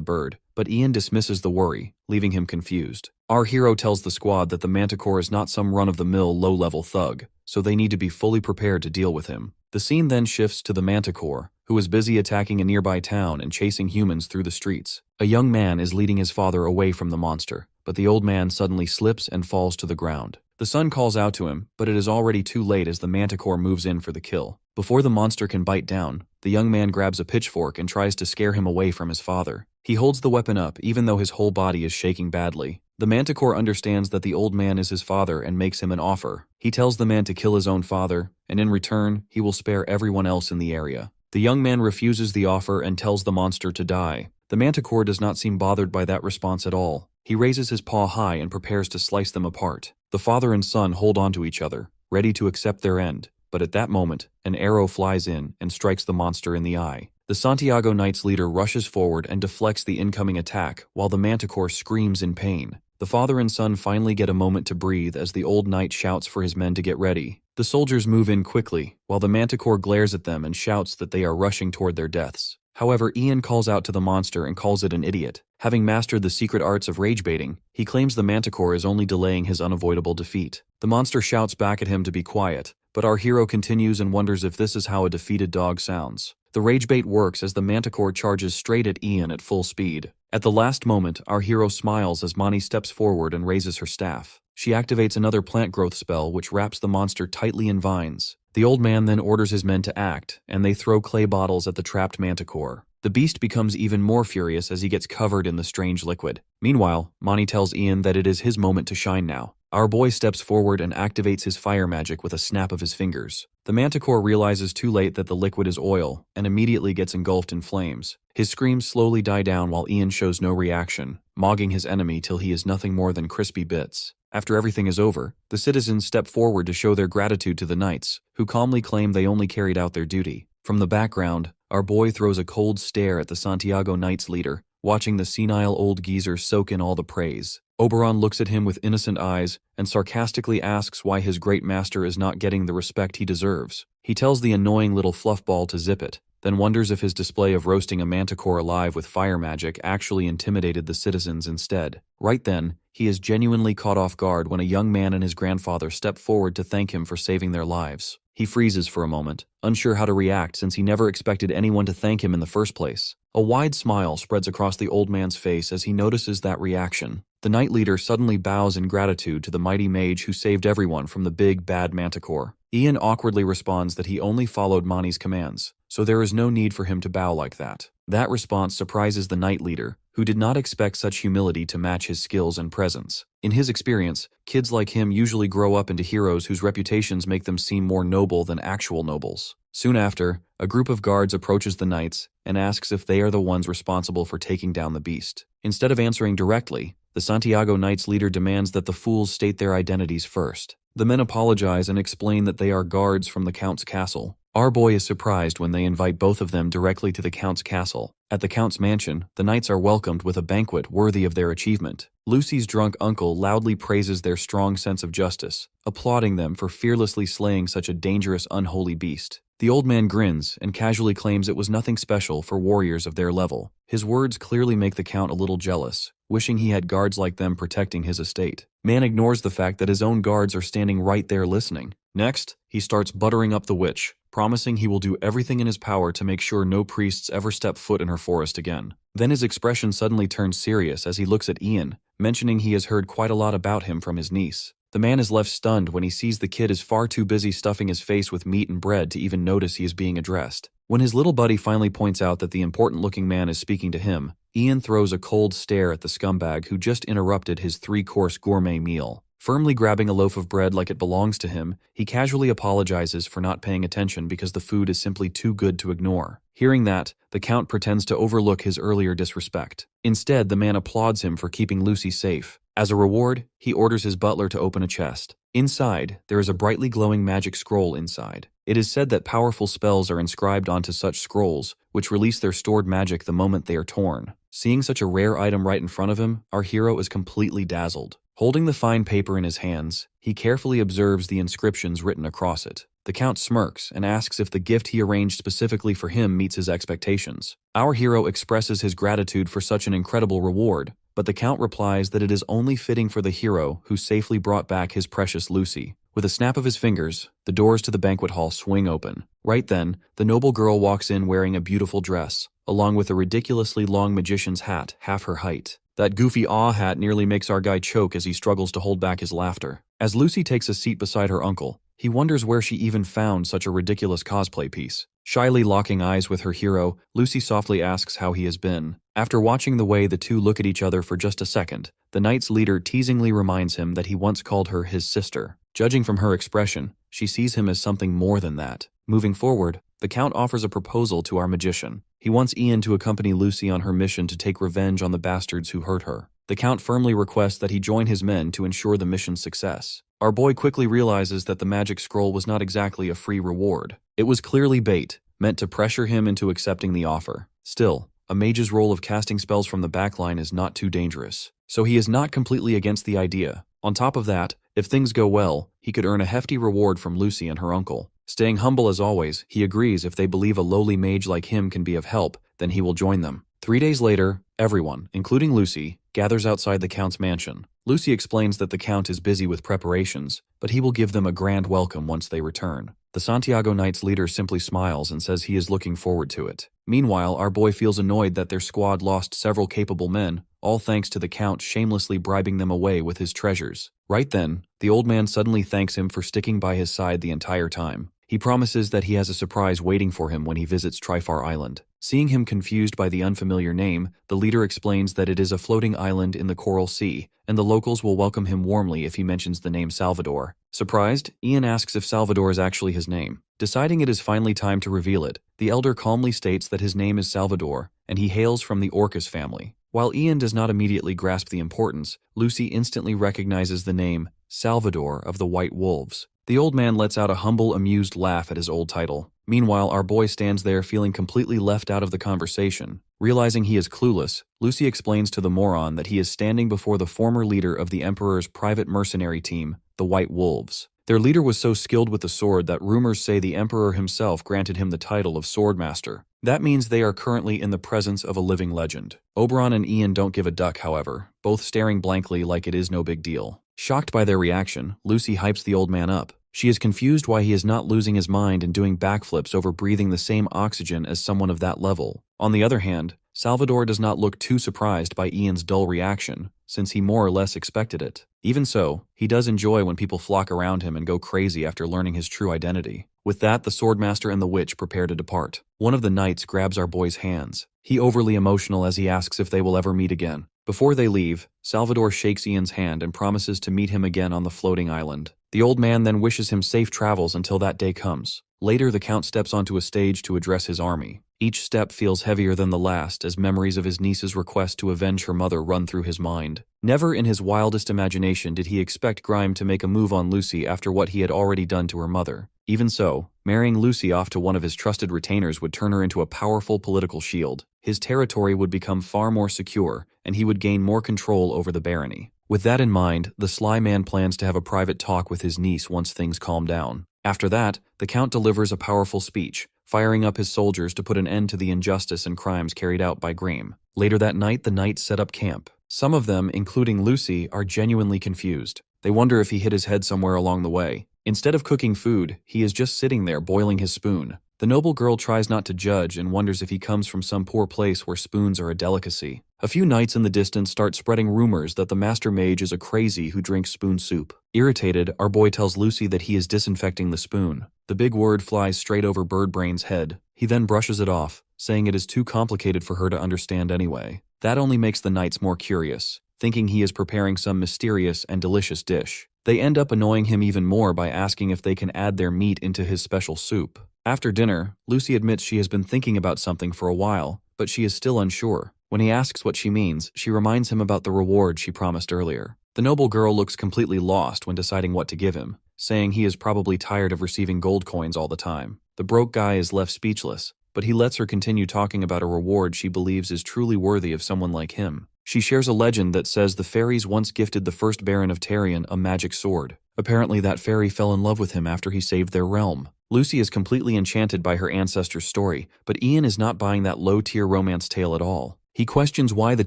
bird, but Ian dismisses the worry, leaving him confused. Our hero tells the squad that the Manticore is not some run-of-the-mill low-level thug, so they need to be fully prepared to deal with him. The scene then shifts to the Manticore, who is busy attacking a nearby town and chasing humans through the streets. A young man is leading his father away from the monster, but the old man suddenly slips and falls to the ground. The son calls out to him, but it is already too late as the Manticore moves in for the kill. Before the monster can bite down, the young man grabs a pitchfork and tries to scare him away from his father. He holds the weapon up even though his whole body is shaking badly. The Manticore understands that the old man is his father and makes him an offer. He tells the man to kill his own father, and in return, he will spare everyone else in the area. The young man refuses the offer and tells the monster to die. The Manticore does not seem bothered by that response at all. He raises his paw high and prepares to slice them apart. The father and son hold onto each other, ready to accept their end, but at that moment, an arrow flies in and strikes the monster in the eye. The Santiago Knights leader rushes forward and deflects the incoming attack while the Manticore screams in pain. The father and son finally get a moment to breathe as the old knight shouts for his men to get ready. The soldiers move in quickly, while the Manticore glares at them and shouts that they are rushing toward their deaths. However, Ian calls out to the monster and calls it an idiot. Having mastered the secret arts of rage baiting, he claims the Manticore is only delaying his unavoidable defeat. The monster shouts back at him to be quiet, but our hero continues and wonders if this is how a defeated dog sounds. The rage bait works as the Manticore charges straight at Ian at full speed. At the last moment, our hero smiles as Mani steps forward and raises her staff. She activates another plant growth spell which wraps the monster tightly in vines. The old man then orders his men to act, and they throw clay bottles at the trapped Manticore. The beast becomes even more furious as he gets covered in the strange liquid. Meanwhile, Mani tells Ian that it is his moment to shine now. Our boy steps forward and activates his fire magic with a snap of his fingers. The Manticore realizes too late that the liquid is oil, and immediately gets engulfed in flames. His screams slowly die down while Ian shows no reaction, mogging his enemy till he is nothing more than crispy bits. After everything is over, the citizens step forward to show their gratitude to the knights, who calmly claim they only carried out their duty. From the background, our boy throws a cold stare at the Santiago Knights leader, watching the senile old geezer soak in all the praise. Oberon looks at him with innocent eyes and sarcastically asks why his great master is not getting the respect he deserves. He tells the annoying little fluffball to zip it, then wonders if his display of roasting a Manticore alive with fire magic actually intimidated the citizens instead. Right then, he is genuinely caught off guard when a young man and his grandfather step forward to thank him for saving their lives. He freezes for a moment, unsure how to react since he never expected anyone to thank him in the first place. A wide smile spreads across the old man's face as he notices that reaction. The knight leader suddenly bows in gratitude to the mighty mage who saved everyone from the big, bad Manticore. Ian awkwardly responds that he only followed Mani's commands, so there is no need for him to bow like that. That response surprises the knight leader, who did not expect such humility to match his skills and presence. In his experience, kids like him usually grow up into heroes whose reputations make them seem more noble than actual nobles. Soon after, a group of guards approaches the knights and asks if they are the ones responsible for taking down the beast. Instead of answering directly, the Santiago Knights leader demands that the fools state their identities first. The men apologize and explain that they are guards from the Count's castle, Our boy is surprised when they invite both of them directly to the Count's castle. At the Count's mansion, the knights are welcomed with a banquet worthy of their achievement. Lucy's drunk uncle loudly praises their strong sense of justice, applauding them for fearlessly slaying such a dangerous, unholy beast. The old man grins and casually claims it was nothing special for warriors of their level. His words clearly make the Count a little jealous, wishing he had guards like them protecting his estate. Man ignores the fact that his own guards are standing right there listening. Next, he starts buttering up the witch, promising he will do everything in his power to make sure no priests ever step foot in her forest again. Then his expression suddenly turns serious as he looks at Ian, mentioning he has heard quite a lot about him from his niece. The man is left stunned when he sees the kid is far too busy stuffing his face with meat and bread to even notice he is being addressed. When his little buddy finally points out that the important-looking man is speaking to him, Ian throws a cold stare at the scumbag who just interrupted his 3-course gourmet meal. Firmly grabbing a loaf of bread like it belongs to him, he casually apologizes for not paying attention because the food is simply too good to ignore. Hearing that, the Count pretends to overlook his earlier disrespect. Instead, the man applauds him for keeping Lucy safe. As a reward, he orders his butler to open a chest. Inside, there is a brightly glowing magic scroll inside. It is said that powerful spells are inscribed onto such scrolls, which release their stored magic the moment they are torn. Seeing such a rare item right in front of him, our hero is completely dazzled. Holding the fine paper in his hands, he carefully observes the inscriptions written across it. The Count smirks and asks if the gift he arranged specifically for him meets his expectations. Our hero expresses his gratitude for such an incredible reward, but the Count replies that it is only fitting for the hero who safely brought back his precious Lucy. With a snap of his fingers, the doors to the banquet hall swing open. Right then, the noble girl walks in wearing a beautiful dress, along with a ridiculously long magician's hat, half her height. That goofy awe hat nearly makes our guy choke as he struggles to hold back his laughter. As Lucy takes a seat beside her uncle, he wonders where she even found such a ridiculous cosplay piece. Shyly locking eyes with her hero, Lucy softly asks how he has been. After watching the way the two look at each other for just a second, the knight's leader teasingly reminds him that he once called her his sister. Judging from her expression, she sees him as something more than that. Moving forward, the Count offers a proposal to our magician. He wants Ian to accompany Lucy on her mission to take revenge on the bastards who hurt her. The Count firmly requests that he join his men to ensure the mission's success. Our boy quickly realizes that the magic scroll was not exactly a free reward. It was clearly bait, meant to pressure him into accepting the offer. Still, a mage's role of casting spells from the backline is not too dangerous, so he is not completely against the idea. On top of that, if things go well, he could earn a hefty reward from Lucy and her uncle. Staying humble as always, he agrees if they believe a lowly mage like him can be of help, then he will join them. 3 days later, everyone, including Lucy, gathers outside the Count's mansion. Lucy explains that the Count is busy with preparations, but he will give them a grand welcome once they return. The Santiago Knights leader simply smiles and says he is looking forward to it. Meanwhile, our boy feels annoyed that their squad lost several capable men, all thanks to the Count shamelessly bribing them away with his treasures. Right then, the old man suddenly thanks him for sticking by his side the entire time. He promises that he has a surprise waiting for him when he visits Trifar Island. Seeing him confused by the unfamiliar name, the leader explains that it is a floating island in the Coral Sea, and the locals will welcome him warmly if he mentions the name Salvador. Surprised, Ian asks if Salvador is actually his name. Deciding it is finally time to reveal it, the elder calmly states that his name is Salvador, and he hails from the Orcus family. While Ian does not immediately grasp the importance, Lucy instantly recognizes the name Salvador of the White Wolves. The old man lets out a humble, amused laugh at his old title. Meanwhile, our boy stands there feeling completely left out of the conversation. Realizing he is clueless, Lucy explains to the moron that he is standing before the former leader of the Emperor's private mercenary team, the White Wolves. Their leader was so skilled with the sword that rumors say the Emperor himself granted him the title of Swordmaster. That means they are currently in the presence of a living legend. Oberon and Ian don't give a duck, however, both staring blankly like it is no big deal. Shocked by their reaction, Lucy hypes the old man up. She is confused why he is not losing his mind and doing backflips over breathing the same oxygen as someone of that level. On the other hand, Salvador does not look too surprised by Ian's dull reaction, since he more or less expected it. Even so, he does enjoy when people flock around him and go crazy after learning his true identity. With that, the Swordmaster and the witch prepare to depart. One of the knights grabs our boy's hands. He overly emotional as he asks if they will ever meet again. Before they leave, Salvador shakes Ian's hand and promises to meet him again on the floating island. The old man then wishes him safe travels until that day comes. Later, the Count steps onto a stage to address his army. Each step feels heavier than the last as memories of his niece's request to avenge her mother run through his mind. Never in his wildest imagination did he expect Grime to make a move on Lucy after what he had already done to her mother. Even so, marrying Lucy off to one of his trusted retainers would turn her into a powerful political shield. His territory would become far more secure, and he would gain more control over the barony. With that in mind, the sly man plans to have a private talk with his niece once things calm down. After that, the Count delivers a powerful speech, firing up his soldiers to put an end to the injustice and crimes carried out by Grime. Later that night, the knights set up camp. Some of them, including Lucy, are genuinely confused. They wonder if he hit his head somewhere along the way. Instead of cooking food, he is just sitting there boiling his spoon. The noble girl tries not to judge and wonders if he comes from some poor place where spoons are a delicacy. A few knights in the distance start spreading rumors that the master mage is a crazy who drinks spoon soup. Irritated, our boy tells Lucy that he is disinfecting the spoon. The big word flies straight over Birdbrain's head. He then brushes it off, saying it is too complicated for her to understand anyway. That only makes the knights more curious, thinking he is preparing some mysterious and delicious dish. They end up annoying him even more by asking if they can add their meat into his special soup. After dinner, Lucy admits she has been thinking about something for a while, but she is still unsure. When he asks what she means, she reminds him about the reward she promised earlier. The noble girl looks completely lost when deciding what to give him, saying he is probably tired of receiving gold coins all the time. The broke guy is left speechless, but he lets her continue talking about a reward she believes is truly worthy of someone like him. She shares a legend that says the fairies once gifted the first Baron of Tarion a magic sword. Apparently that fairy fell in love with him after he saved their realm. Lucy is completely enchanted by her ancestor's story, but Ian is not buying that low-tier romance tale at all. He questions why the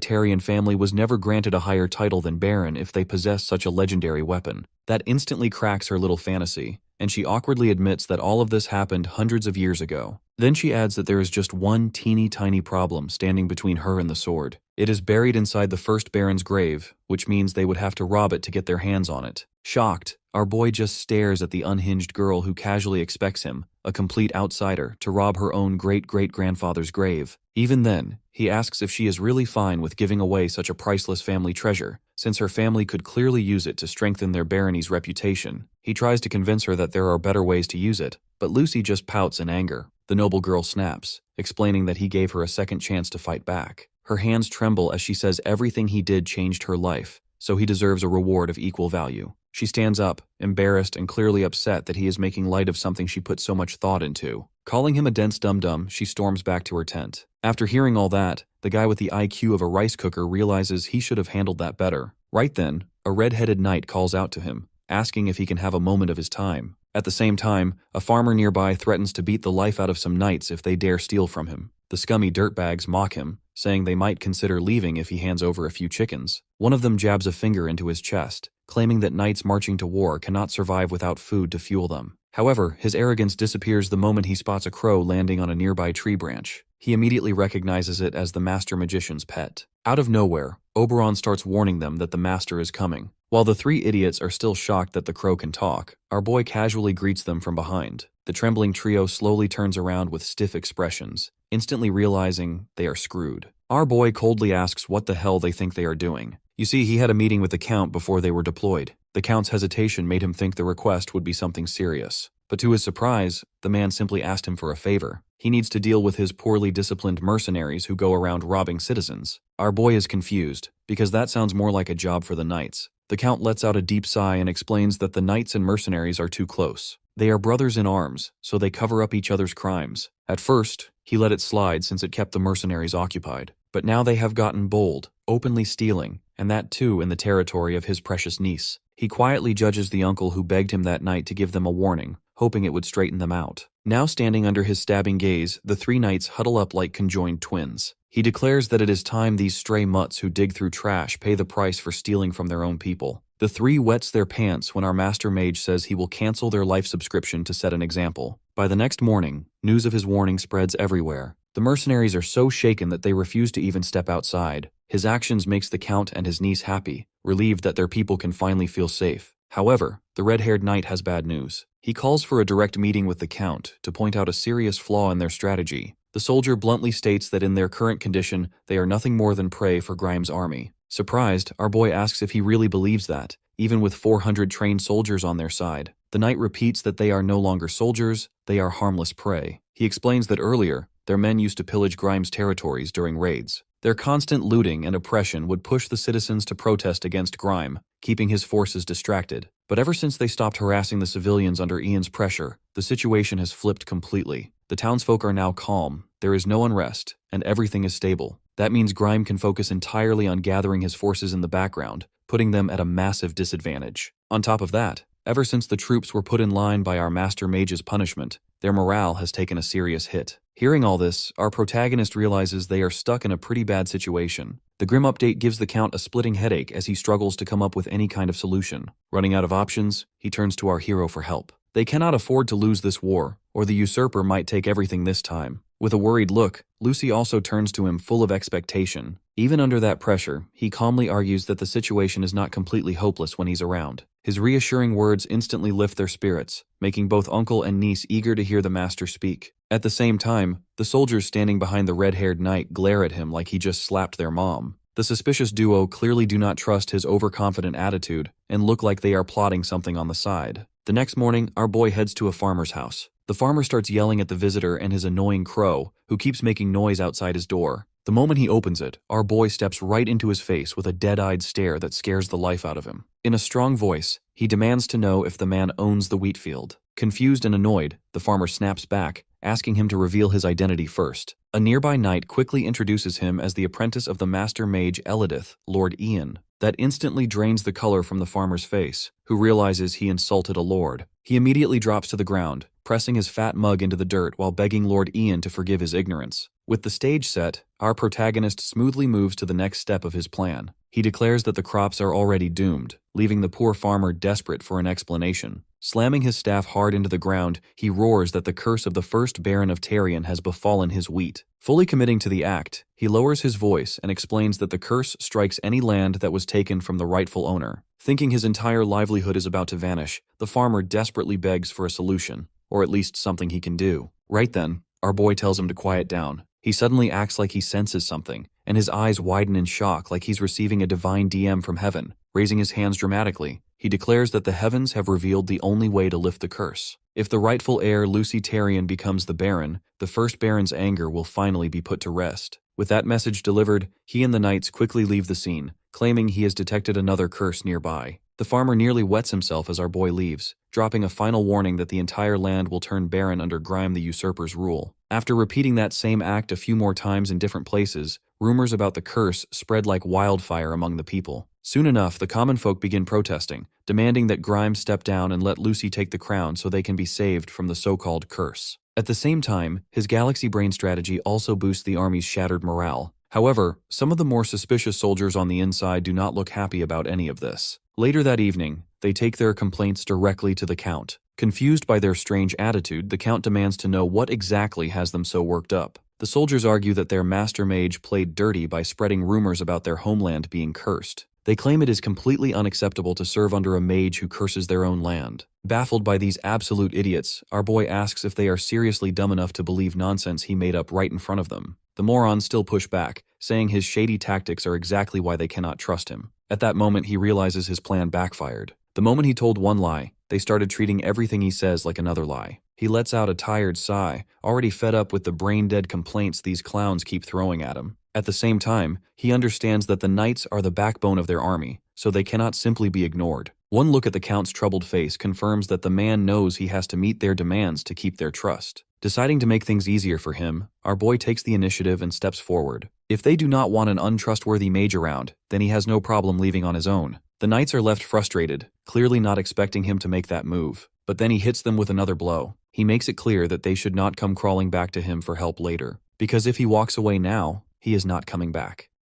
Tarion family was never granted a higher title than Baron if they possess such a legendary weapon. That instantly cracks her little fantasy, and she awkwardly admits that all of this happened hundreds of years ago. Then she adds that there is just one teeny-tiny problem standing between her and the sword. It is buried inside the first Baron's grave, which means they would have to rob it to get their hands on it. Shocked, our boy just stares at the unhinged girl who casually expects him, a complete outsider, to rob her own great-great-grandfather's grave. Even then, he asks if she is really fine with giving away such a priceless family treasure, since her family could clearly use it to strengthen their barony's reputation. He tries to convince her that there are better ways to use it, but Lucy just pouts in anger. The noble girl snaps, explaining that he gave her a second chance to fight back. Her hands tremble as she says everything he did changed her life, so he deserves a reward of equal value. She stands up, embarrassed and clearly upset that he is making light of something she put so much thought into. Calling him a dense dum-dum, she storms back to her tent. After hearing all that, the guy with the IQ of a rice cooker realizes he should have handled that better. Right then, a red-headed knight calls out to him, asking if he can have a moment of his time. At the same time, a farmer nearby threatens to beat the life out of some knights if they dare steal from him. The scummy dirtbags mock him, saying they might consider leaving if he hands over a few chickens. One of them jabs a finger into his chest, claiming that knights marching to war cannot survive without food to fuel them. However, his arrogance disappears the moment he spots a crow landing on a nearby tree branch. He immediately recognizes it as the Master Magician's pet. Out of nowhere, Oberon starts warning them that the Master is coming. While the three idiots are still shocked that the crow can talk, our boy casually greets them from behind. The trembling trio slowly turns around with stiff expressions, instantly realizing they are screwed. Our boy coldly asks what the hell they think they are doing. You see, he had a meeting with the Count before they were deployed. The Count's hesitation made him think the request would be something serious. But to his surprise, the man simply asked him for a favor. He needs to deal with his poorly disciplined mercenaries who go around robbing citizens. Our boy is confused, because that sounds more like a job for the knights. The Count lets out a deep sigh and explains that the knights and mercenaries are too close. They are brothers in arms, so they cover up each other's crimes. At first, he let it slide since it kept the mercenaries occupied. But now they have gotten bold, openly stealing, and that too in the territory of his precious niece. He quietly judges the uncle who begged him that night to give them a warning, hoping it would straighten them out. Now standing under his stabbing gaze, the three knights huddle up like conjoined twins. He declares that it is time these stray mutts who dig through trash pay the price for stealing from their own people. The three wets their pants when our master mage says he will cancel their life subscription to set an example. By the next morning, news of his warning spreads everywhere. The mercenaries are so shaken that they refuse to even step outside. His actions makes the Count and his niece happy, relieved that their people can finally feel safe. However, the red-haired knight has bad news. He calls for a direct meeting with the Count to point out a serious flaw in their strategy. The soldier bluntly states that in their current condition, they are nothing more than prey for Grime's army. Surprised, our boy asks if he really believes that, even with 400 trained soldiers on their side. The knight repeats that they are no longer soldiers, they are harmless prey. He explains that earlier, their men used to pillage Grime's territories during raids. Their constant looting and oppression would push the citizens to protest against Grime, keeping his forces distracted. But ever since they stopped harassing the civilians under Ian's pressure, the situation has flipped completely. The townsfolk are now calm, there is no unrest, and everything is stable. That means Grime can focus entirely on gathering his forces in the background, putting them at a massive disadvantage. On top of that, ever since the troops were put in line by our Master Mage's punishment, their morale has taken a serious hit. Hearing all this, our protagonist realizes they are stuck in a pretty bad situation. The grim update gives the Count a splitting headache as he struggles to come up with any kind of solution. Running out of options, he turns to our hero for help. They cannot afford to lose this war, or the usurper might take everything this time. With a worried look, Lucy also turns to him full of expectation. Even under that pressure, he calmly argues that the situation is not completely hopeless when he's around. His reassuring words instantly lift their spirits, making both uncle and niece eager to hear the master speak. At the same time, the soldiers standing behind the red-haired knight glare at him like he just slapped their mom. The suspicious duo clearly do not trust his overconfident attitude and look like they are plotting something on the side. The next morning, our boy heads to a farmer's house. The farmer starts yelling at the visitor and his annoying crow, who keeps making noise outside his door. The moment he opens it, our boy steps right into his face with a dead-eyed stare that scares the life out of him. In a strong voice, he demands to know if the man owns the wheat field. Confused and annoyed, the farmer snaps back, asking him to reveal his identity first. A nearby knight quickly introduces him as the apprentice of the master mage Elidith, Lord Ian. That instantly drains the color from the farmer's face, who realizes he insulted a lord. He immediately drops to the ground, pressing his fat mug into the dirt while begging Lord Ian to forgive his ignorance. With the stage set, our protagonist smoothly moves to the next step of his plan. He declares that the crops are already doomed, leaving the poor farmer desperate for an explanation. Slamming his staff hard into the ground, he roars that the curse of the first Baron of Tarion has befallen his wheat. Fully committing to the act, he lowers his voice and explains that the curse strikes any land that was taken from the rightful owner. Thinking his entire livelihood is about to vanish, the farmer desperately begs for a solution, or at least something he can do. Right then, our boy tells him to quiet down. He suddenly acts like he senses something, and his eyes widen in shock like he's receiving a divine DM from heaven. Raising his hands dramatically, he declares that the heavens have revealed the only way to lift the curse. If the rightful heir Lucy Tarion becomes the Baron, the first Baron's anger will finally be put to rest. With that message delivered, he and the knights quickly leave the scene, claiming he has detected another curse nearby. The farmer nearly wets himself as our boy leaves, dropping a final warning that the entire land will turn barren under Grime the Usurper's rule. After repeating that same act a few more times in different places, rumors about the curse spread like wildfire among the people. Soon enough, the common folk begin protesting, demanding that Grime step down and let Lucy take the crown so they can be saved from the so-called curse. At the same time, his galaxy brain strategy also boosts the army's shattered morale. However, some of the more suspicious soldiers on the inside do not look happy about any of this. Later that evening, they take their complaints directly to the Count. Confused by their strange attitude, the Count demands to know what exactly has them so worked up. The soldiers argue that their master mage played dirty by spreading rumors about their homeland being cursed. They claim it is completely unacceptable to serve under a mage who curses their own land. Baffled by these absolute idiots, our boy asks if they are seriously dumb enough to believe nonsense he made up right in front of them. The morons still push back, saying his shady tactics are exactly why they cannot trust him. At that moment, he realizes his plan backfired. The moment he told one lie, they started treating everything he says like another lie. He lets out a tired sigh, already fed up with the brain-dead complaints these clowns keep throwing at him. At the same time, he understands that the knights are the backbone of their army, so they cannot simply be ignored. One look at the Count's troubled face confirms that the man knows he has to meet their demands to keep their trust. Deciding to make things easier for him, our boy takes the initiative and steps forward. If they do not want an untrustworthy mage around, then he has no problem leaving on his own. The knights are left frustrated, clearly not expecting him to make that move. But then he hits them with another blow. He makes it clear that they should not come crawling back to him for help later, because if he walks away now, he is not coming back.